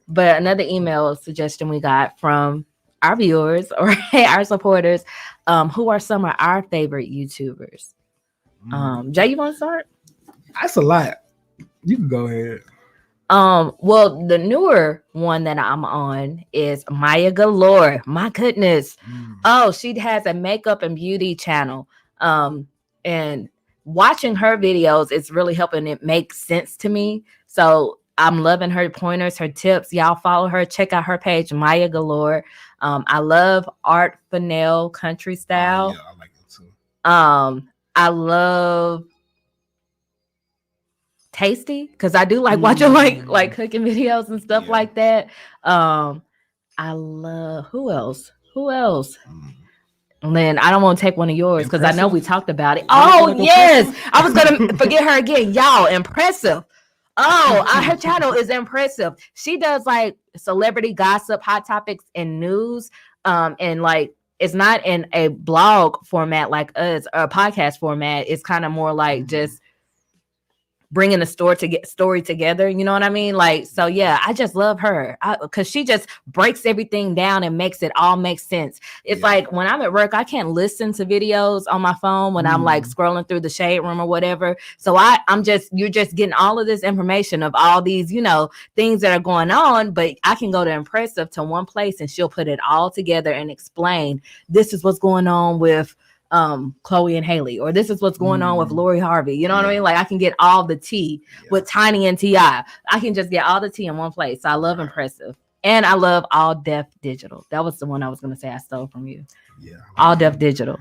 But another email suggestion we got from our viewers or our supporters, who are some of our favorite YouTubers? Jay, you want to start? That's a lot. You can go ahead. Well, the newer one that I'm on is Maya Galore. My goodness. Oh, she has a makeup and beauty channel. And watching her videos is really helping it make sense to me. So I'm loving her pointers, her tips. Y'all follow her. Check out her page, Maya Galore. I love Art Fennell Country Style. Yeah, I like it too. I love Tasty, because I do like watching like cooking videos and stuff like that. I love who else? Lynn, I don't want to take one of yours because I know we talked about it. Oh, yes. I was going to forget her again. Y'all, Impressive. Oh, her channel is impressive. She does like celebrity gossip, hot topics, and news. And like, it's not in a blog format like us or a podcast format. It's kind of more like just bringing the story together. You know what I mean? Like, so yeah, I just love her because she just breaks everything down and makes it all make sense. It's like when I'm at work, I can't listen to videos on my phone when I'm like scrolling through the shade room or whatever. So you're just getting all of this information of all these, you know, things that are going on, but I can go to Impressive to one place and she'll put it all together and explain this is what's going on with Chloe and Haley, or this is what's going on with Lori Harvey. You know what I mean? Like I can get all the tea with Tiny and T.I. I can just get all the tea in one place. So I love Impressive. And I love All Def Digital. That was the one I was going to say I stole from you. Yeah. All Def Digital.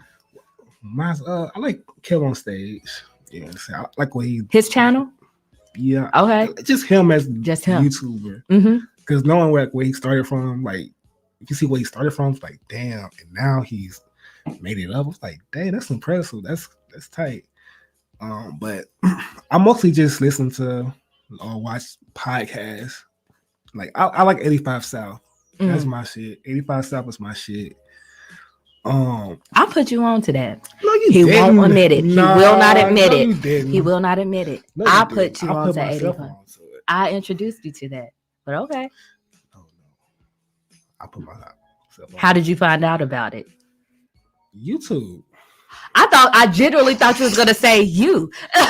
I like Kill on Stage. Yeah. I like what his channel? Yeah. Okay. Just him as YouTuber. Because knowing where he started from, like, if you see where he started from, it's like, damn. And now he's made it up. It's like, dang, that's impressive. That's tight. But I mostly just listen to or watch podcasts. Like I like 85 South. That's my shit. 85 South is my shit. I put you on to that. No, you he didn't. Won't admit it. No, he will not admit no, it. You didn't. He will not admit it. No, I didn't. put you on to 85. I introduced you to that. But okay. Oh no. I put myself on. How did you find out about it? YouTube. I genuinely thought you was gonna say you. No,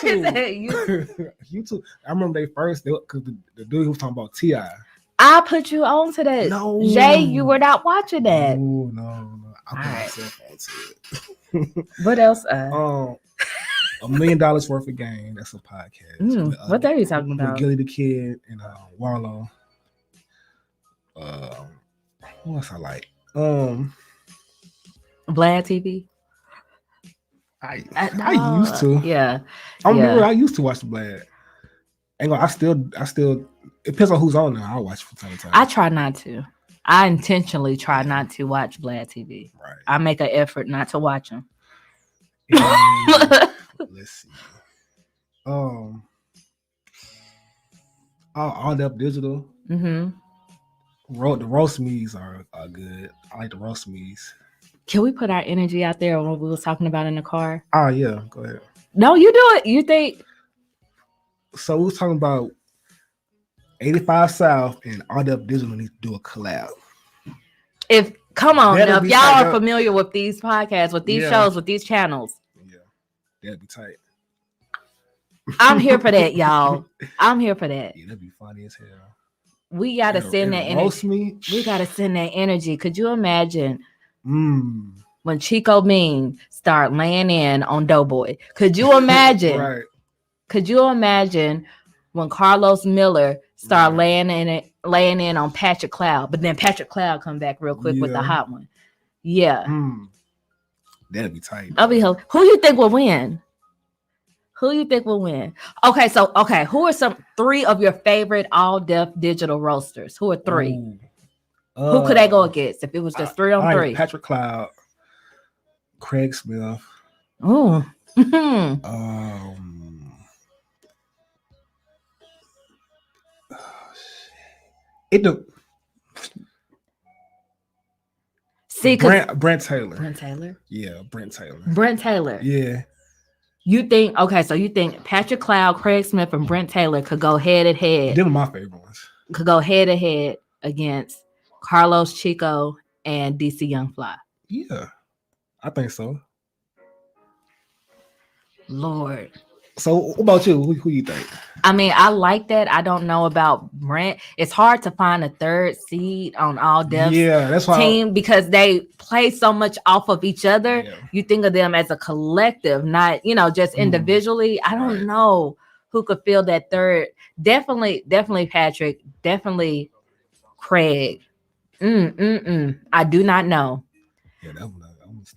YouTube. YouTube. I remember because the dude was talking about T.I. I put you on to that. No, Jay, you were not watching that. No. I put myself on to it. What else? $1 Million Worth of Game. That's a podcast. What are you talking about? With Gilly the Kid and Warlow. What else I like? Vlad TV. I used to. Yeah. I used to watch the Vlad. I still it depends on who's on there. I'll watch from time to time. I try not to. I intentionally try not to watch Vlad TV. Right. I make an effort not to watch them. Let's see. All Def Digital. Mm-hmm. The roast me's are good. I like the roast me's. Can we put our energy out there on what we was talking about in the car? Oh yeah, go ahead. No, you do it. You think? So we was talking about 85 South and All Def Digital need to do a collab. Come on, now, if y'all are familiar with these podcasts, with these shows, with these channels. Yeah, that'd be tight. I'm here for that, y'all. I'm here for that. Yeah, that'd be funny as hell. We gotta send that energy. We gotta send that energy. Could you imagine when Chico Bean start laying in on Doughboy? Could you imagine? Right. Could you imagine when Carlos Miller start laying in on Patrick Cloud, but then Patrick Cloud come back real quick with the hot one? Yeah. That'd be tight. Who you think will win? Okay, who are three of your favorite All Def Digital roasters? Who are three? Who could they go against if it was just 3 on 3? Patrick Cloud, Craig Smith. Oh. Brent Taylor. Brent Taylor? Yeah, Brent Taylor. Brent Taylor. Yeah. You think Patrick Cloud, Craig Smith, and Brent Taylor could go head to head? Them are my favorite ones. Could go head to head against Carlos, Chico, and DC Young Fly. Yeah, I think so. Lord. So what about you? Who you think? I mean, I like that. I don't know about Brent. It's hard to find a third seed on All Def's that's why team because they play so much off of each other. Yeah. You think of them as a collective, not, just individually. I don't know who could fill that third. Definitely Patrick. Definitely Craig. I do not know. Yeah,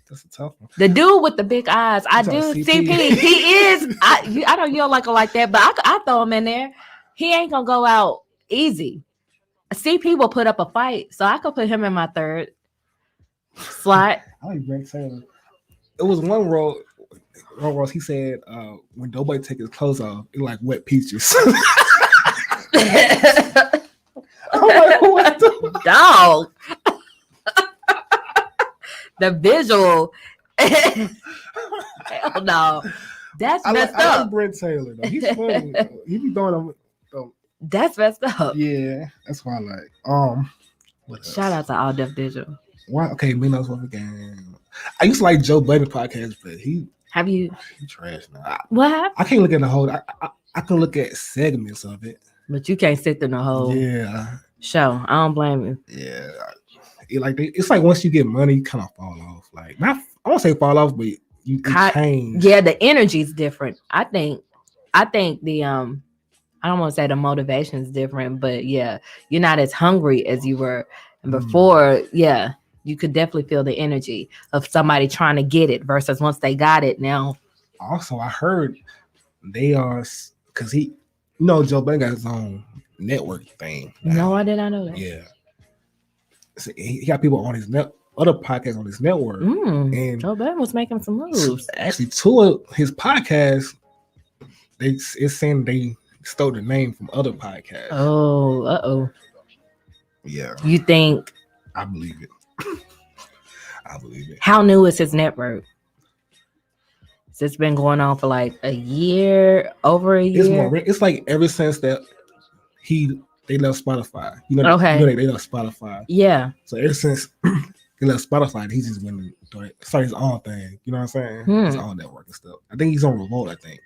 that's a tough one. The dude with the big eyes, I do. CP. He is. I know you don't like him like that, but I throw him in there. He ain't gonna go out easy. CP will put up a fight, so I could put him in my third slot. I like Brent Taylor. It was one role. He said, "When nobody take his clothes off, it's like wet peaches." I'm like, what the dog? The visual. Hell no. That's messed I up. like Brent Taylor though. He's funny. He be doing them. That's messed up. Yeah, that's why I like. What else? Shout out to All Deaf Digital. Why? Okay, Minos once again. I used to like Joe Budden podcast, but he trash now. What happened? I can't look at the whole. I can look at segments of it, but you can't sit through the whole show. I don't blame you. Yeah, it's like once you get money, you kind of fall off. Like not, I won't say fall off, but you change. Yeah, the energy's different. I think the I don't want to say the motivation is different, but yeah, you're not as hungry as you were before. Yeah, you could definitely feel the energy of somebody trying to get it versus once they got it now. Also, I heard they are because Joe Budden got his own network thing. No, I did not know that. Yeah, so he got people on his other podcasts on his network, and Joe Budden was making some moves. Actually, two of his podcasts, it's saying they stole the name from other podcasts. Oh, yeah. You think? I believe it. I believe it. How new is his network? It's been going on for like a year, over a year. It's like ever since that they left Spotify. They left Spotify. Yeah. So ever since he left Spotify, he's just been started his own thing. You know what I'm saying? His own network and stuff. I think he's on Remote. I think.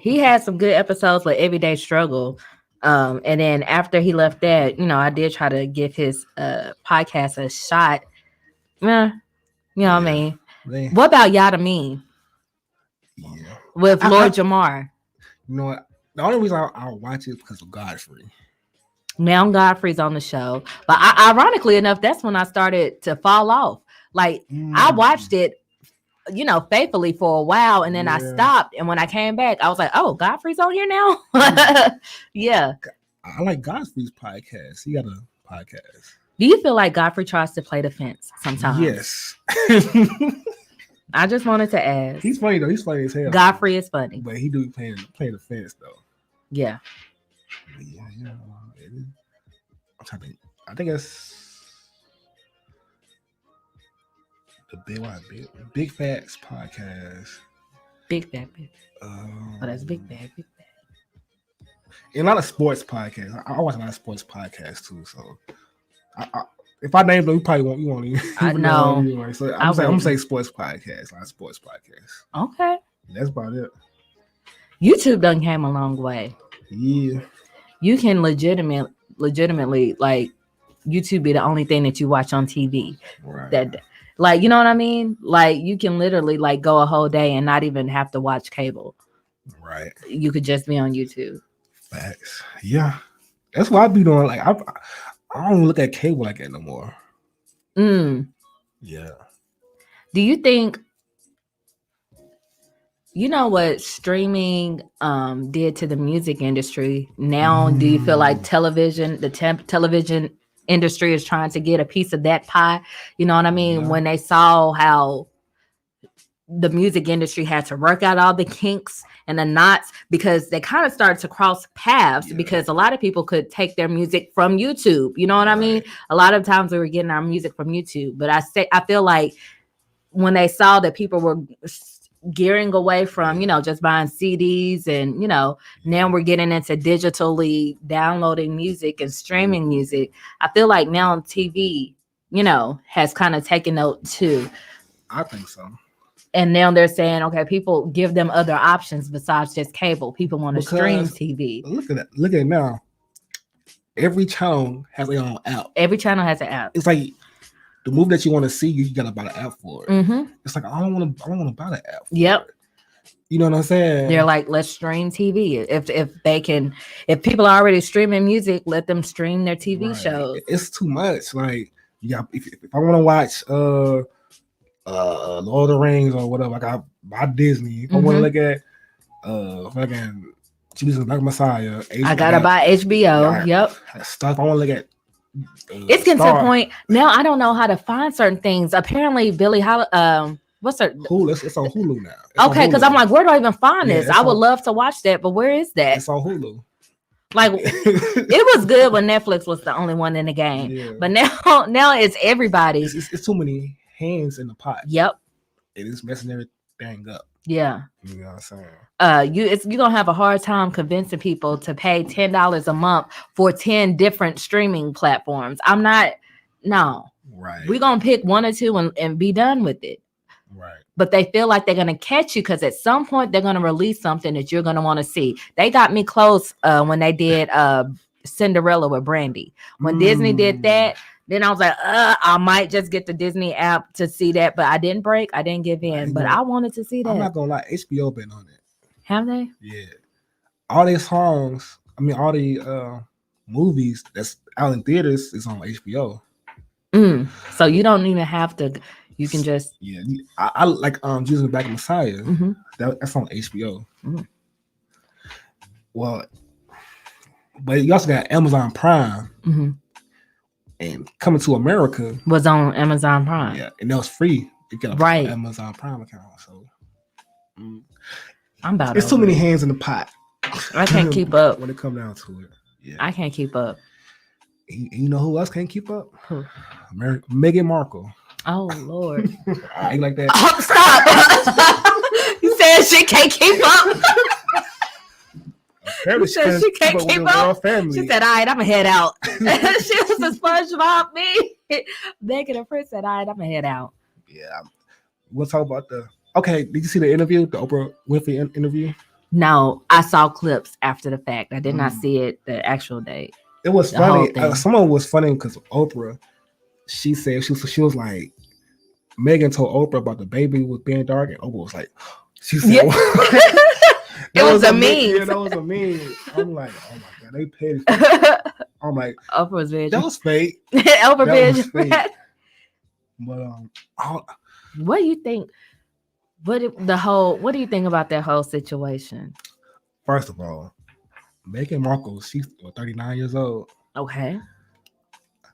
He had some good episodes like Everyday Struggle. And then after he left that, I did try to give his podcast a shot. What I mean? Man. What about Yada Mean? Yeah. With Lord Jamar. You know what? The only reason I watch it is because of Godfrey. Now Godfrey's on the show. But ironically enough, that's when I started to fall off. Like, I watched it, faithfully for a while, and then I stopped. And when I came back, I was like, oh, Godfrey's on here now? Yeah. I like Godfrey's podcast. He got a podcast. Do you feel like Godfrey tries to play the fence sometimes? Yes. I just wanted to ask. He's funny though. He's funny as hell. Godfrey is funny. But he do play the fence though. Yeah. Yeah. I'm trying to think. I think it's the Big Facts podcast. Big Fat. That's Big Fat. And a lot of sports podcasts. I watch a lot of sports podcasts too. So, if I name them, you won't even. I know. Anyway. So I'm gonna say sports podcasts. A lot of sports podcasts. Okay. That's about it. YouTube done came a long way. Yeah. You can legitimately like YouTube be the only thing that you watch on TV. Right. That, like, you know what I mean? Like, you can literally like go a whole day and not even have to watch cable. Right. You could just be on YouTube. Facts. Yeah. That's what I be doing. Like, I don't look at cable like that no more. Yeah. Do you think what streaming did to the music industry? Now, do you feel like television industry is trying to get a piece of that pie? You know what I mean? Yeah. When they saw how the music industry had to work out all the kinks and the knots, because they kind of started to cross paths, because a lot of people could take their music from YouTube. You know what I mean? A lot of times we were getting our music from YouTube, but I feel like when they saw that people were gearing away from, just buying CDs and, now we're getting into digitally downloading music and streaming music. I feel like now TV, has kind of taken note too. I think so. And now they're saying, okay, people give them other options besides just cable. People want to stream TV. Look at that. Look at it now. Every channel has their own app. Every channel has an app. It's like the movie that you want to see, you gotta buy the app for it. Mm-hmm. It's like I don't want to buy the app. Yep. You know what I'm saying? They're like, let's stream TV. If people are already streaming music, let them stream their TV shows. It's too much. Like, if I want to watch Lord of the Rings or whatever, I got buy Disney. If I want to look at fucking Jesus Black Messiah, I gotta buy HBO. Yep. Stuff I want to look at. It's getting to the point now. I don't know how to find certain things. Apparently, Billie what's her? Hulu. It's on Hulu now. Okay, because I'm like, where do I even find this? I would love to watch that, but where is that? It's on Hulu. Like, it was good when Netflix was the only one in the game, but now it's everybody. It's too many hands in the pot. Yep. It is messing everything. thing up. Yeah. You know what I'm saying? You're gonna have a hard time convincing people to pay $10 a month for 10 different streaming platforms. Right. We're gonna pick one or two and be done with it. Right. But they feel like they're gonna catch you because at some point they're gonna release something that you're gonna want to see. They got me close when they did Cinderella with Brandy. When Disney did that, then I was like, I might just get the Disney app to see that, but I didn't break. I didn't give in, but I wanted to see that. I'm not gonna lie, HBO been on it. Have they? Yeah. All these songs, all the movies that's out in theaters is on HBO. So you don't even have to. You can just I like Jesus Back in Messiah. Mm-hmm. That's on HBO. Mm-hmm. Well, but you also got Amazon Prime. Mm-hmm. And Coming to America was on Amazon Prime. Yeah, and that was free. You get an Amazon Prime account. So I'm about it's too many hands in the pot. I can't keep up when it comes down to it. Yeah, I can't keep up. You know who else can't keep up? Who? Meghan Markle. Oh Lord! I ain't like that. Oh, stop! You said she can't keep up. She said she can't keep up. She said, "All right, I'm gonna head out." She was a SpongeBob me. Megan and Prince said, "All right, I'm gonna head out." Yeah, we'll talk about Okay, did you see the interview, the Oprah Winfrey interview? No, I saw clips after the fact. I did not see it the actual date. It was funny. Someone was funny because Oprah, she said she was like, Megan told Oprah about the baby with being dark, and Oprah was like, she said, it was a meme. Yeah, that was a meme. I'm like, oh my god, they paid. I'm like, Oprah was bitch. That was fake. Oprah bitch. But what do you think? What do you think about that whole situation? First of all, Meghan Markle, she's 39 years old. Okay.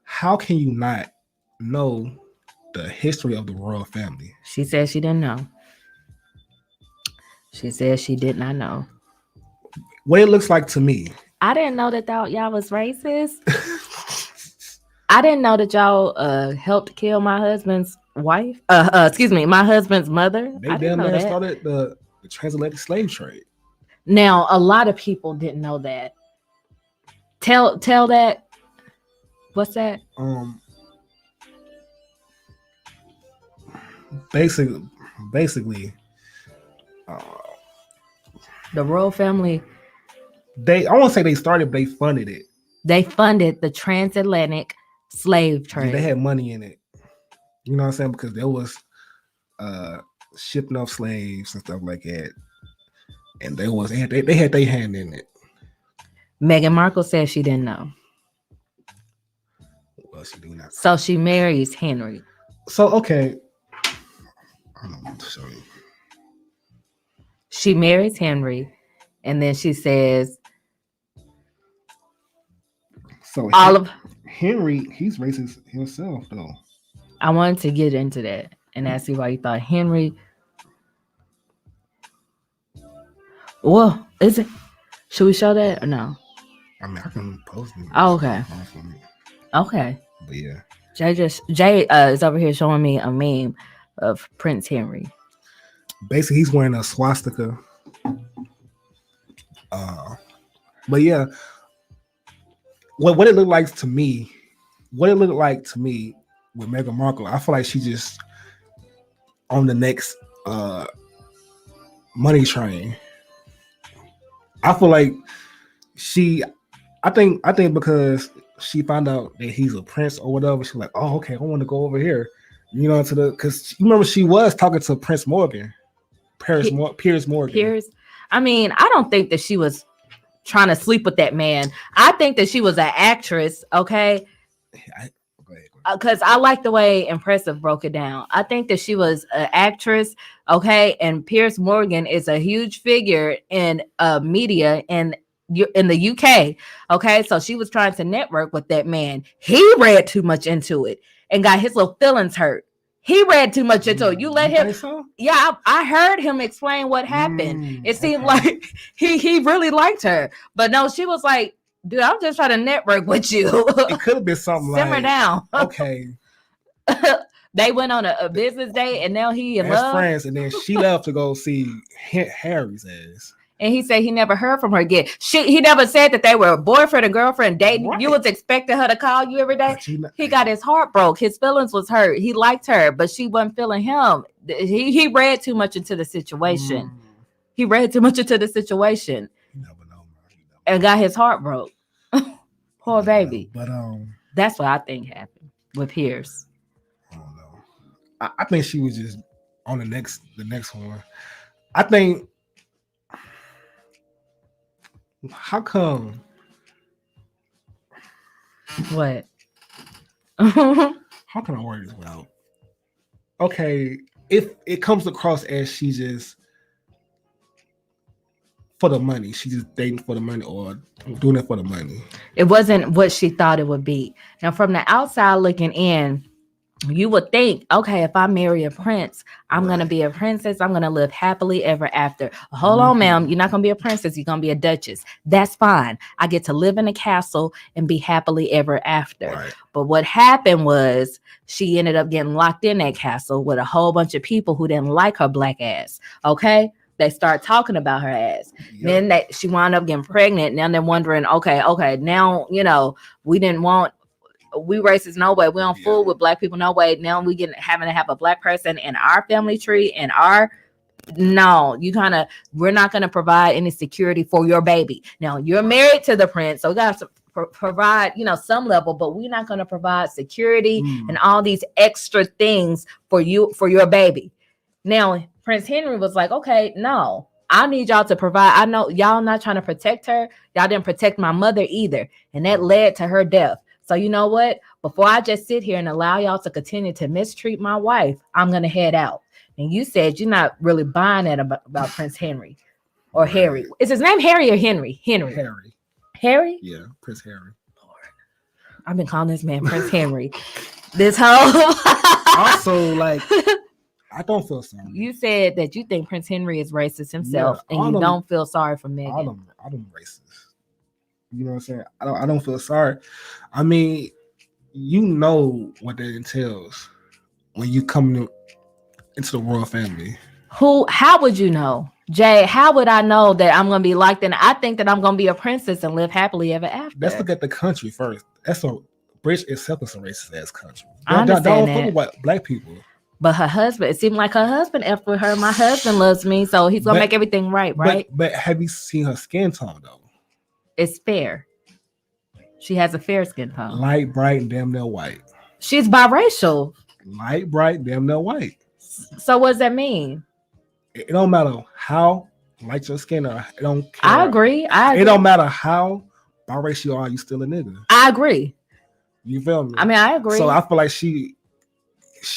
How can you not know the history of the royal family? She said she didn't know. She said she did not know. What it looks like to me. I didn't know that y'all was racist. I didn't know that y'all helped kill my husband's wife. My husband's mother. They damn near started the transatlantic slave trade. Now, a lot of people didn't know that. Tell that. What's that? Basically, the royal family. I won't say they started, but they funded it. They funded the transatlantic slave trade. Yeah, they had money in it. You know what I'm saying? Because there was shipping off slaves and stuff like that. And they had their hand in it. Meghan Markle said she didn't know. Well, she do not. So she marries Henry. So okay. I don't want to show you. She marries Henry, and then she says, "So Henry, he's racist himself, though." I wanted to get into that and ask you why you thought Henry. Well, is it? Should we show that or no? I mean, I can post it. Oh, okay. Okay. But yeah. Jay is over here showing me a meme of Prince Henry. Basically, he's wearing a swastika. But yeah, what it looked like to me with Meghan Markle, I feel like she just on the next money train. I feel like I think because she found out that he's a prince or whatever, she's like, oh, okay, I want to go over here. You know, because you remember she was talking to Prince Morgan. Piers Morgan. Piers. I mean, I don't think that she was trying to sleep with that man. I think that she was an actress, okay? Because I like the way Impressive broke it down. I think that she was an actress, okay? And Piers Morgan is a huge figure in media in the UK, okay? So she was trying to network with that man. He read too much into it and got his little feelings hurt. He read too much into it. You let him. So? Yeah, I heard him explain what happened. It seemed like he really liked her, but no, she was like, "Dude, I'm just trying to network with you." It could have been something simmer like, down. Okay. They went on a business date, and now he in love. Friends, and then she left to go see Harry's ass. And he said he never heard from her again. He never said that they were boyfriend and girlfriend dating. Right. You was expecting her to call you every day. He got his heart broke. His feelings was hurt. He liked her, but she wasn't feeling him. He read too much into the situation. He read too much into the situation. You never know, and got his heart broke. Poor baby. But that's what I think happened with Pierce. I don't know. I think she was just on the next one. I think. How come? What? How can I work this out? Okay, if it comes across as she just for the money, she just dating for the money or doing it for the money. It wasn't what she thought it would be. Now, from the outside looking in, you would think, okay, if I marry a prince, I'm going to be a princess. I'm going to live happily ever after. Hold on, ma'am. You're not going to be a princess. You're going to be a duchess. That's fine. I get to live in a castle and be happily ever after. Right. But what happened was she ended up getting locked in that castle with a whole bunch of people who didn't like her black ass. Okay. They start talking about her ass. Yep. Then she wound up getting pregnant. Now they're wondering, okay, now, we didn't want, we racist no way. We don't fool with black people no way. Now we having to have a black person in our family tree and we're not going to provide any security for your baby. Now you're married to the prince, so we got to provide, some level, but we're not going to provide security and all these extra things for your baby. Now Prince Henry was like, okay, no, I need y'all to provide. I know y'all not trying to protect her. Y'all didn't protect my mother either. And that led to her death. So you know what? Before I just sit here and allow y'all to continue to mistreat my wife, I'm going to head out. And you said you're not really buying that about Prince Henry or Harry. Is his name Harry or Henry? Harry? Yeah, Prince Harry. Lord. I've been calling this man Prince Henry. This whole... Also, I don't feel sorry. You said that you think Prince Henry is racist himself, and you don't feel sorry for Meghan. All them racist. You know what I'm saying? I don't feel sorry. I mean, you know what that entails when you come into the royal family. How would you know? Jay, how would I know that I'm going to be liked? And I think that I'm going to be a princess and live happily ever after. Let's look at the country first. British itself is a racist ass country. I understand don't fuck with black people. But her husband, it seemed like her husband effed with her. My husband loves me, so he's going to make everything right? But have you seen her skin tone, though? It's fair. She has a fair skin tone. Light, bright, and damn near white. She's biracial. Light, bright, damn near white. So what does that mean? It don't matter how light your skin are. It don't care. I agree. It don't matter how biracial you are. You still a nigga. I agree. You feel me? I mean, I agree. So I feel like she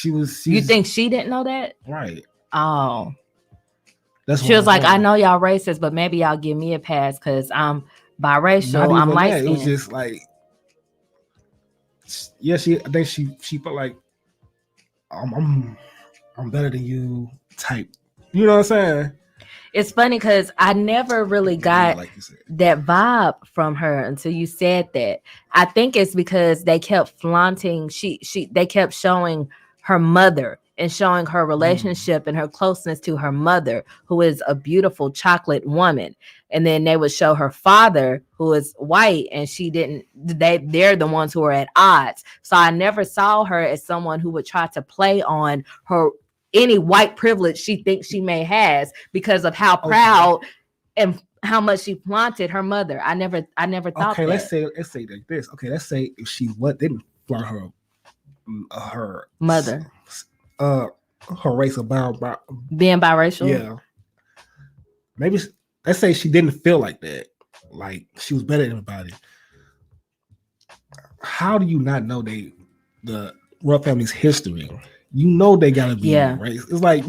was. You think she didn't know that? Right. Oh. She was like, I know y'all racist, but maybe y'all give me a pass because I'm biracial. I'm light skinned. It was just like, yeah, I think she felt like I'm better than you type. You know what I'm saying? It's funny because I never really got that vibe from her until you said that. I think it's because they kept flaunting. They kept showing her mother and showing her relationship and her closeness to her mother, who is a beautiful chocolate woman. And then they would show her father, who is white, and she didn't. They're the ones who are at odds. So I never saw her as someone who would try to play on her any white privilege she thinks she may has because of how proud and how much she flaunted her mother. I never thought. Okay, that. let's say like this. Okay, let's say if she didn't flaunt her mother, her race about being biracial. Yeah, maybe let's say she didn't feel like that, like she was better than everybody. How do you not know the royal family's history? You know they gotta be race. It's like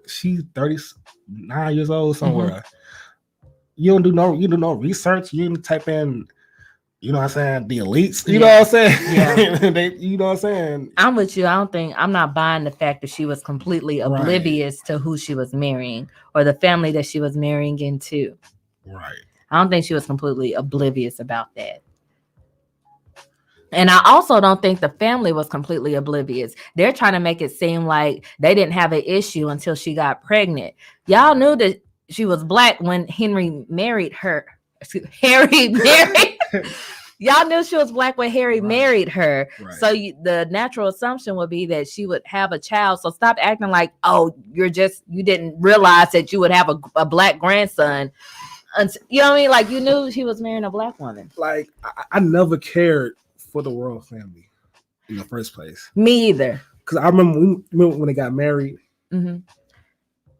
she's 39 years old somewhere. Mm-hmm. You do no research. You didn't type in, you know what I'm saying, the elites. You know what I'm saying? Yeah. You know what I'm saying? I'm with you. I'm not buying the fact that she was completely oblivious to who she was marrying or the family that she was marrying into. Right. I don't think she was completely oblivious about that. And I also don't think the family was completely oblivious. They're trying to make it seem like they didn't have an issue until she got pregnant. Y'all knew that she was black when Harry married her. Y'all knew she was black when Harry married her. Right. So the natural assumption would be that she would have a child. So stop acting like, oh, you didn't realize that you would have a black grandson. You know what I mean? Like, you knew she was marrying a black woman. Like, I never cared for the royal family in the first place. Me either. Because I remember when they got married, mm-hmm.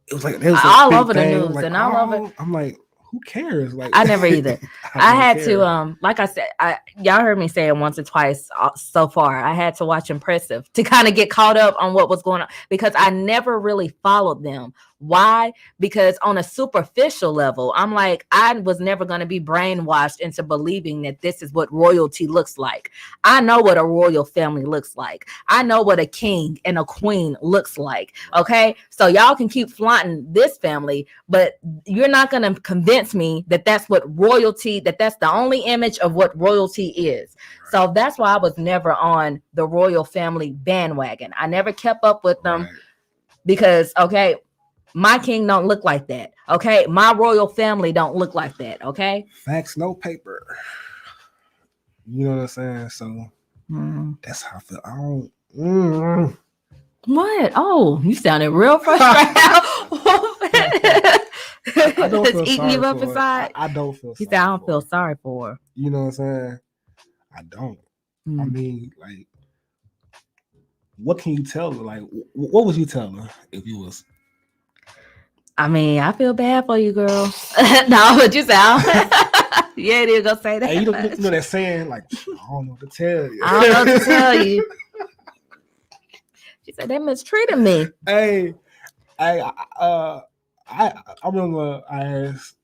It was like it was all over the news, like, and all over. I'm like, who cares? Like, I never either. I had to, like I said, y'all heard me say it once or twice so far. I had to watch Impressive to kind of get caught up on what was going on because I never really followed them. Why? Because on a superficial level, I'm like, I was never going to be brainwashed into believing that this is what royalty looks like. I know what a royal family looks like. I know what a king and a queen looks like. Okay. So y'all can keep flaunting this family, but you're not going to convince me that that's what royalty, that's the only image of what royalty is. Right. So that's why I was never on the royal family bandwagon. I never kept up with them because, okay, my king don't look like that. Okay. My royal family don't look like that. Okay. Facts, no paper. You know what I'm saying? So that's how I feel. I don't. What? Oh, you sounded real frustrated. I don't feel eating sorry you up for inside. I don't feel. He said, "I don't feel sorry for her." You know what I'm saying? I don't. I mean, like, what can you tell her? Like, what would you tell her if you was? I mean, I feel bad for you, girl. No, but you sound. Yeah, it is gonna say that. Hey, you know that saying, like, I don't know what to tell you. I don't know what to tell you. She said they mistreated me. Hey, I remember I asked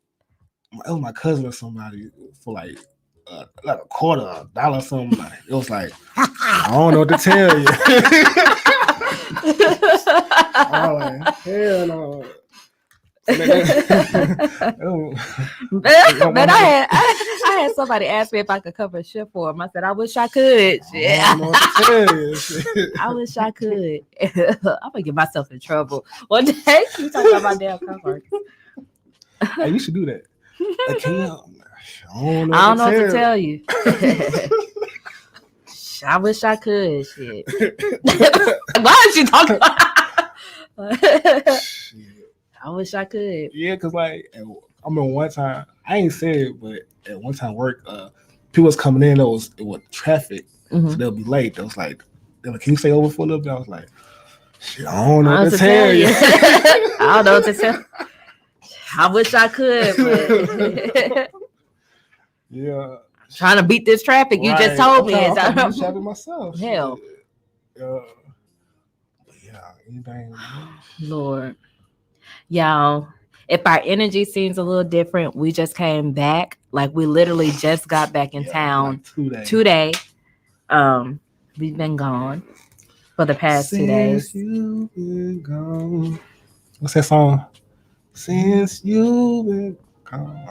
my cousin or somebody for like a quarter, $1 or something. Like, it was like, I don't know what to tell you. I was like, hell no. But I had somebody ask me if I could cover a shift for him. I said, I wish I could. Yeah. I wish I could. I'm gonna get myself in trouble one day. You talking about my damn cover? Hey, you should do that. Like, I don't know what to tell you. I wish I could. Shit. Why is she talking about? I wish I could. Yeah, because like I remember one time, I ain't said it, but at one time work, people was coming in. It was traffic, so they'll be late. They was like, can you stay over for a little bit? I was like, shit, I don't know what to tell you. I don't know what to tell. I wish I could, but yeah, trying to beat this traffic. You just told me. I'm traffic myself. Hell. Yeah, anything. Lord. Y'all, if our energy seems a little different, we just came back. Like, we literally just got back in town today. We've been gone for the past 2 days. You've been gone. What's that song? Since you've been gone.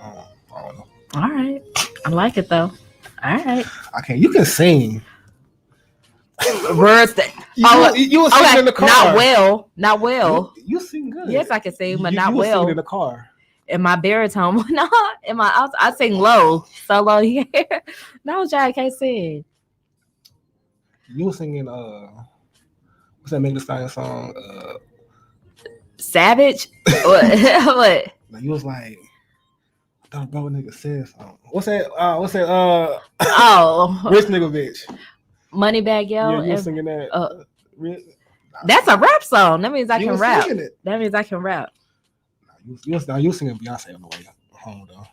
I don't know. All right. I like it, though. All right. Okay, you can sing. Words that you were singing in the car. Not well. You sing good. Yes, I can sing, but not you well. Singing in the car. In my baritone, no. I sing low, so low. Yeah. No, Jay, I can't sing. You were singing. What's that Megan Thee Stallion song? Savage. What? You was like, I thought about what nigga said something. What's that? Rich nigga bitch. Moneybag Yo. Yeah, you were singing that. That's a rap song. That means I can rap. It. That means I can rap. You singing Beyonce on the way home though.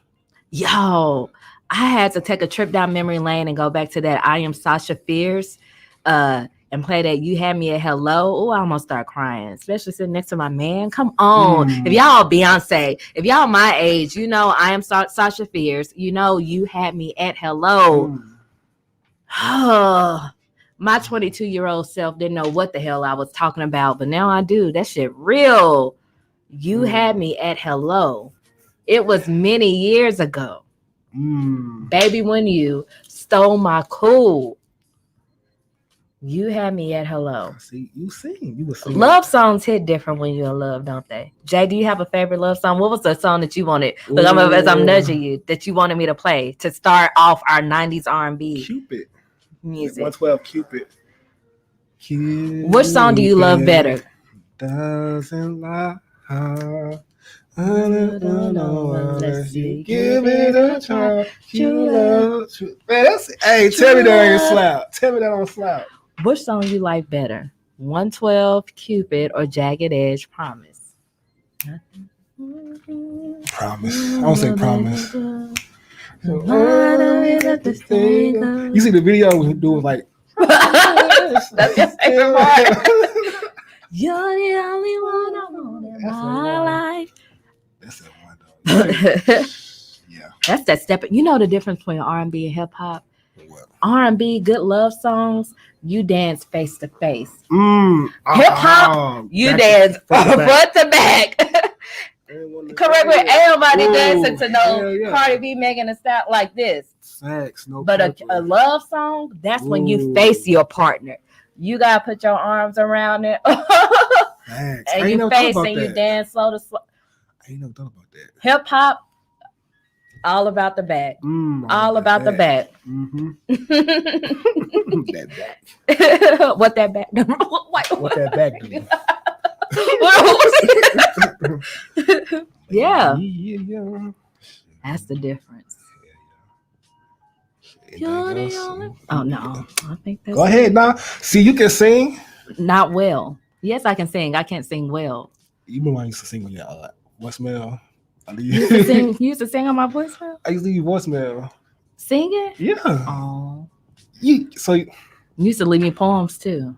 Yo, I had to take a trip down memory lane and go back to that I Am Sasha Fierce and play that You Had Me at Hello. Oh, I almost start crying, especially sitting next to my man. Come on. If y'all Beyonce, if y'all my age, you know I Am Sasha Fierce. You know You Had Me at Hello. Oh, my 22-year-old self didn't know what the hell I was talking about, but now I do. That shit real. You Had Me at Hello. It was many years ago. Baby, when you stole my cool. You had me at hello. See, you sing. You were singing. Love songs hit different when you're in love, don't they? Jay, do you have a favorite love song? What was the song that you wanted? Look, as I'm nudging you, that you wanted me to play to start off our 90s R&B Cupid music. 112 Cupid. Which song do you love better? Doesn't lie. I don't know unless you give it a try. You love. Man, hey, tell me that ain't slap. Tell me that don't slap. Which song you like better? 112 Cupid or Jagged Edge Promise? Promise. I don't say promise. You see the video we do was like. That's your favorite part. You're the only one I want in my life. That's that one though. Yeah. That's that step. You know the difference between R&B and hip hop? R&B, good love songs, you dance face to face. Hip hop, you dance front to back. Correct with everybody dancing to no Cardi B making a step like this. Facts, no. But a love song, that's when you face your partner. You gotta put your arms around it. Facts. And you face and you dance slow to slow. I ain't never thought about that. Hip hop, all about the back. All about the back. Mm-hmm. That back. What that back? What that back do? Yeah. That's the difference. You're the only... Oh no, I think that's. Go ahead now. See, you can sing. Not well. Yes, I can sing. I can't sing well. You remember I used to sing on your voicemail? You used to sing on my voicemail? I used to leave voicemail. Singing? Yeah. Oh. You used to leave me poems too.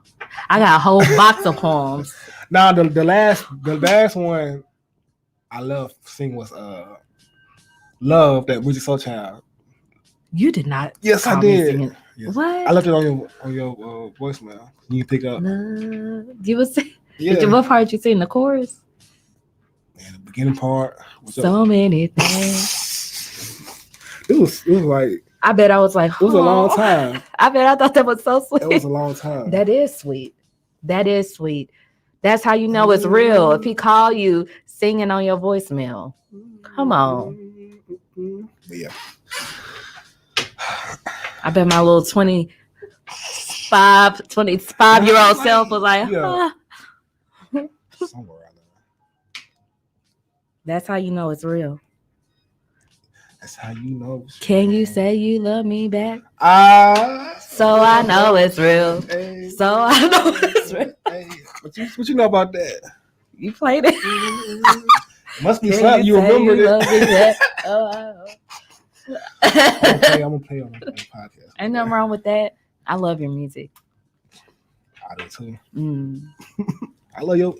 I got a whole box of poems. Now the last one I love sing was Love, that Bridget Soul Child. You did not. Yes, I did. Yes. What? I left it on your voicemail. You can pick up. You was sing. Yeah. What part did you sing? The chorus? Man, the beginning part. So many things. It was like. I bet I was like. It was a long time. I bet I thought that was so sweet. It was a long time. That is sweet. That is sweet. That's how you know it's real. If he call you singing on your voicemail, come on. Yeah. I bet my little 25-year-old self was like, Somewhere out there. That's how you know it's real. That's how you know. Can you say you love me back? So I know it's real. Hey. So I know it's real. Hey. What you know about that? You played it. Must be something you remember it. I'm gonna play on the podcast. Ain't nothing wrong with that. I love your music. I do too. I love your.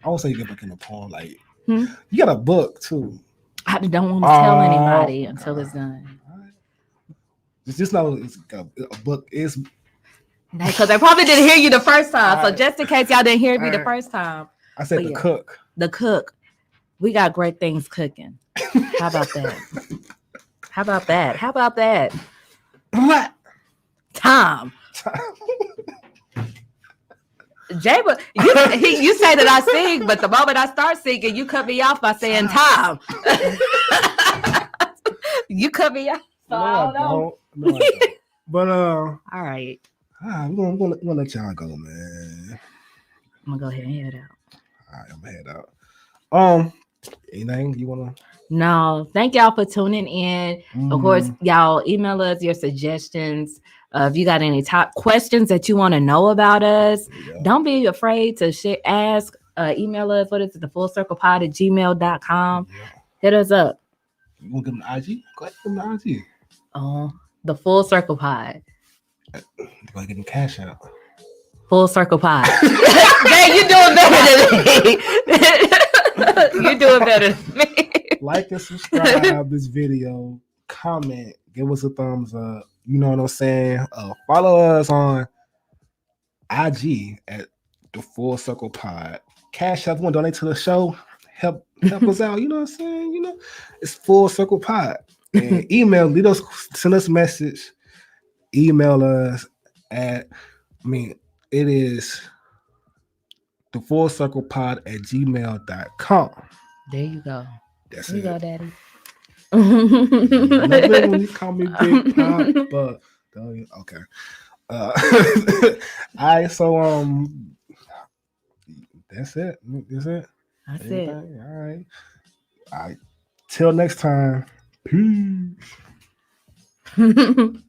I would say you get back in the poem. Like you got a book too. I don't want to tell anybody until it's done. Just know it's a book is. Because I probably didn't hear you the first time. So just in case y'all didn't hear me the first time. I said the cook. The cook. We got great things cooking. How about that? How about that? How about that? What? Tom. Jay, you say that I sing, but the moment I start singing, you cut me off by saying Tom. You cut me off. So I don't know. No, I don't. But all right. I'm gonna let y'all go, man. I'm gonna go ahead and head out. All right, I'm gonna head out. Anything you wanna? No, thank y'all for tuning in. Of course, y'all email us your suggestions. If you got any top questions that you want to know about us, don't be afraid to ask. Email us. What is it? thefulLcirclePod@gmail.com. Hit us up. You want to give them the IG? Go ahead, give them the IG. Oh, the Full Circle Pod. Go ahead, get them cash out. Full Circle Pod. Jay, you doing better than me. You're doing better than me. Like and subscribe this video. Comment. Give us a thumbs up. You know what I'm saying? Follow us on IG at the Full Circle Pod. Cash out. Want to donate to the show? Help us out. You know what I'm saying? You know, it's Full Circle Pod. And email, send us a message. Email us it is the full circle pod at gmail.com. There you go. That's There you go, it. Daddy. I love it when you call me Big Pop, but okay. All right, so that's it. That's it. That's Everything? All right. Till next time. Peace. it.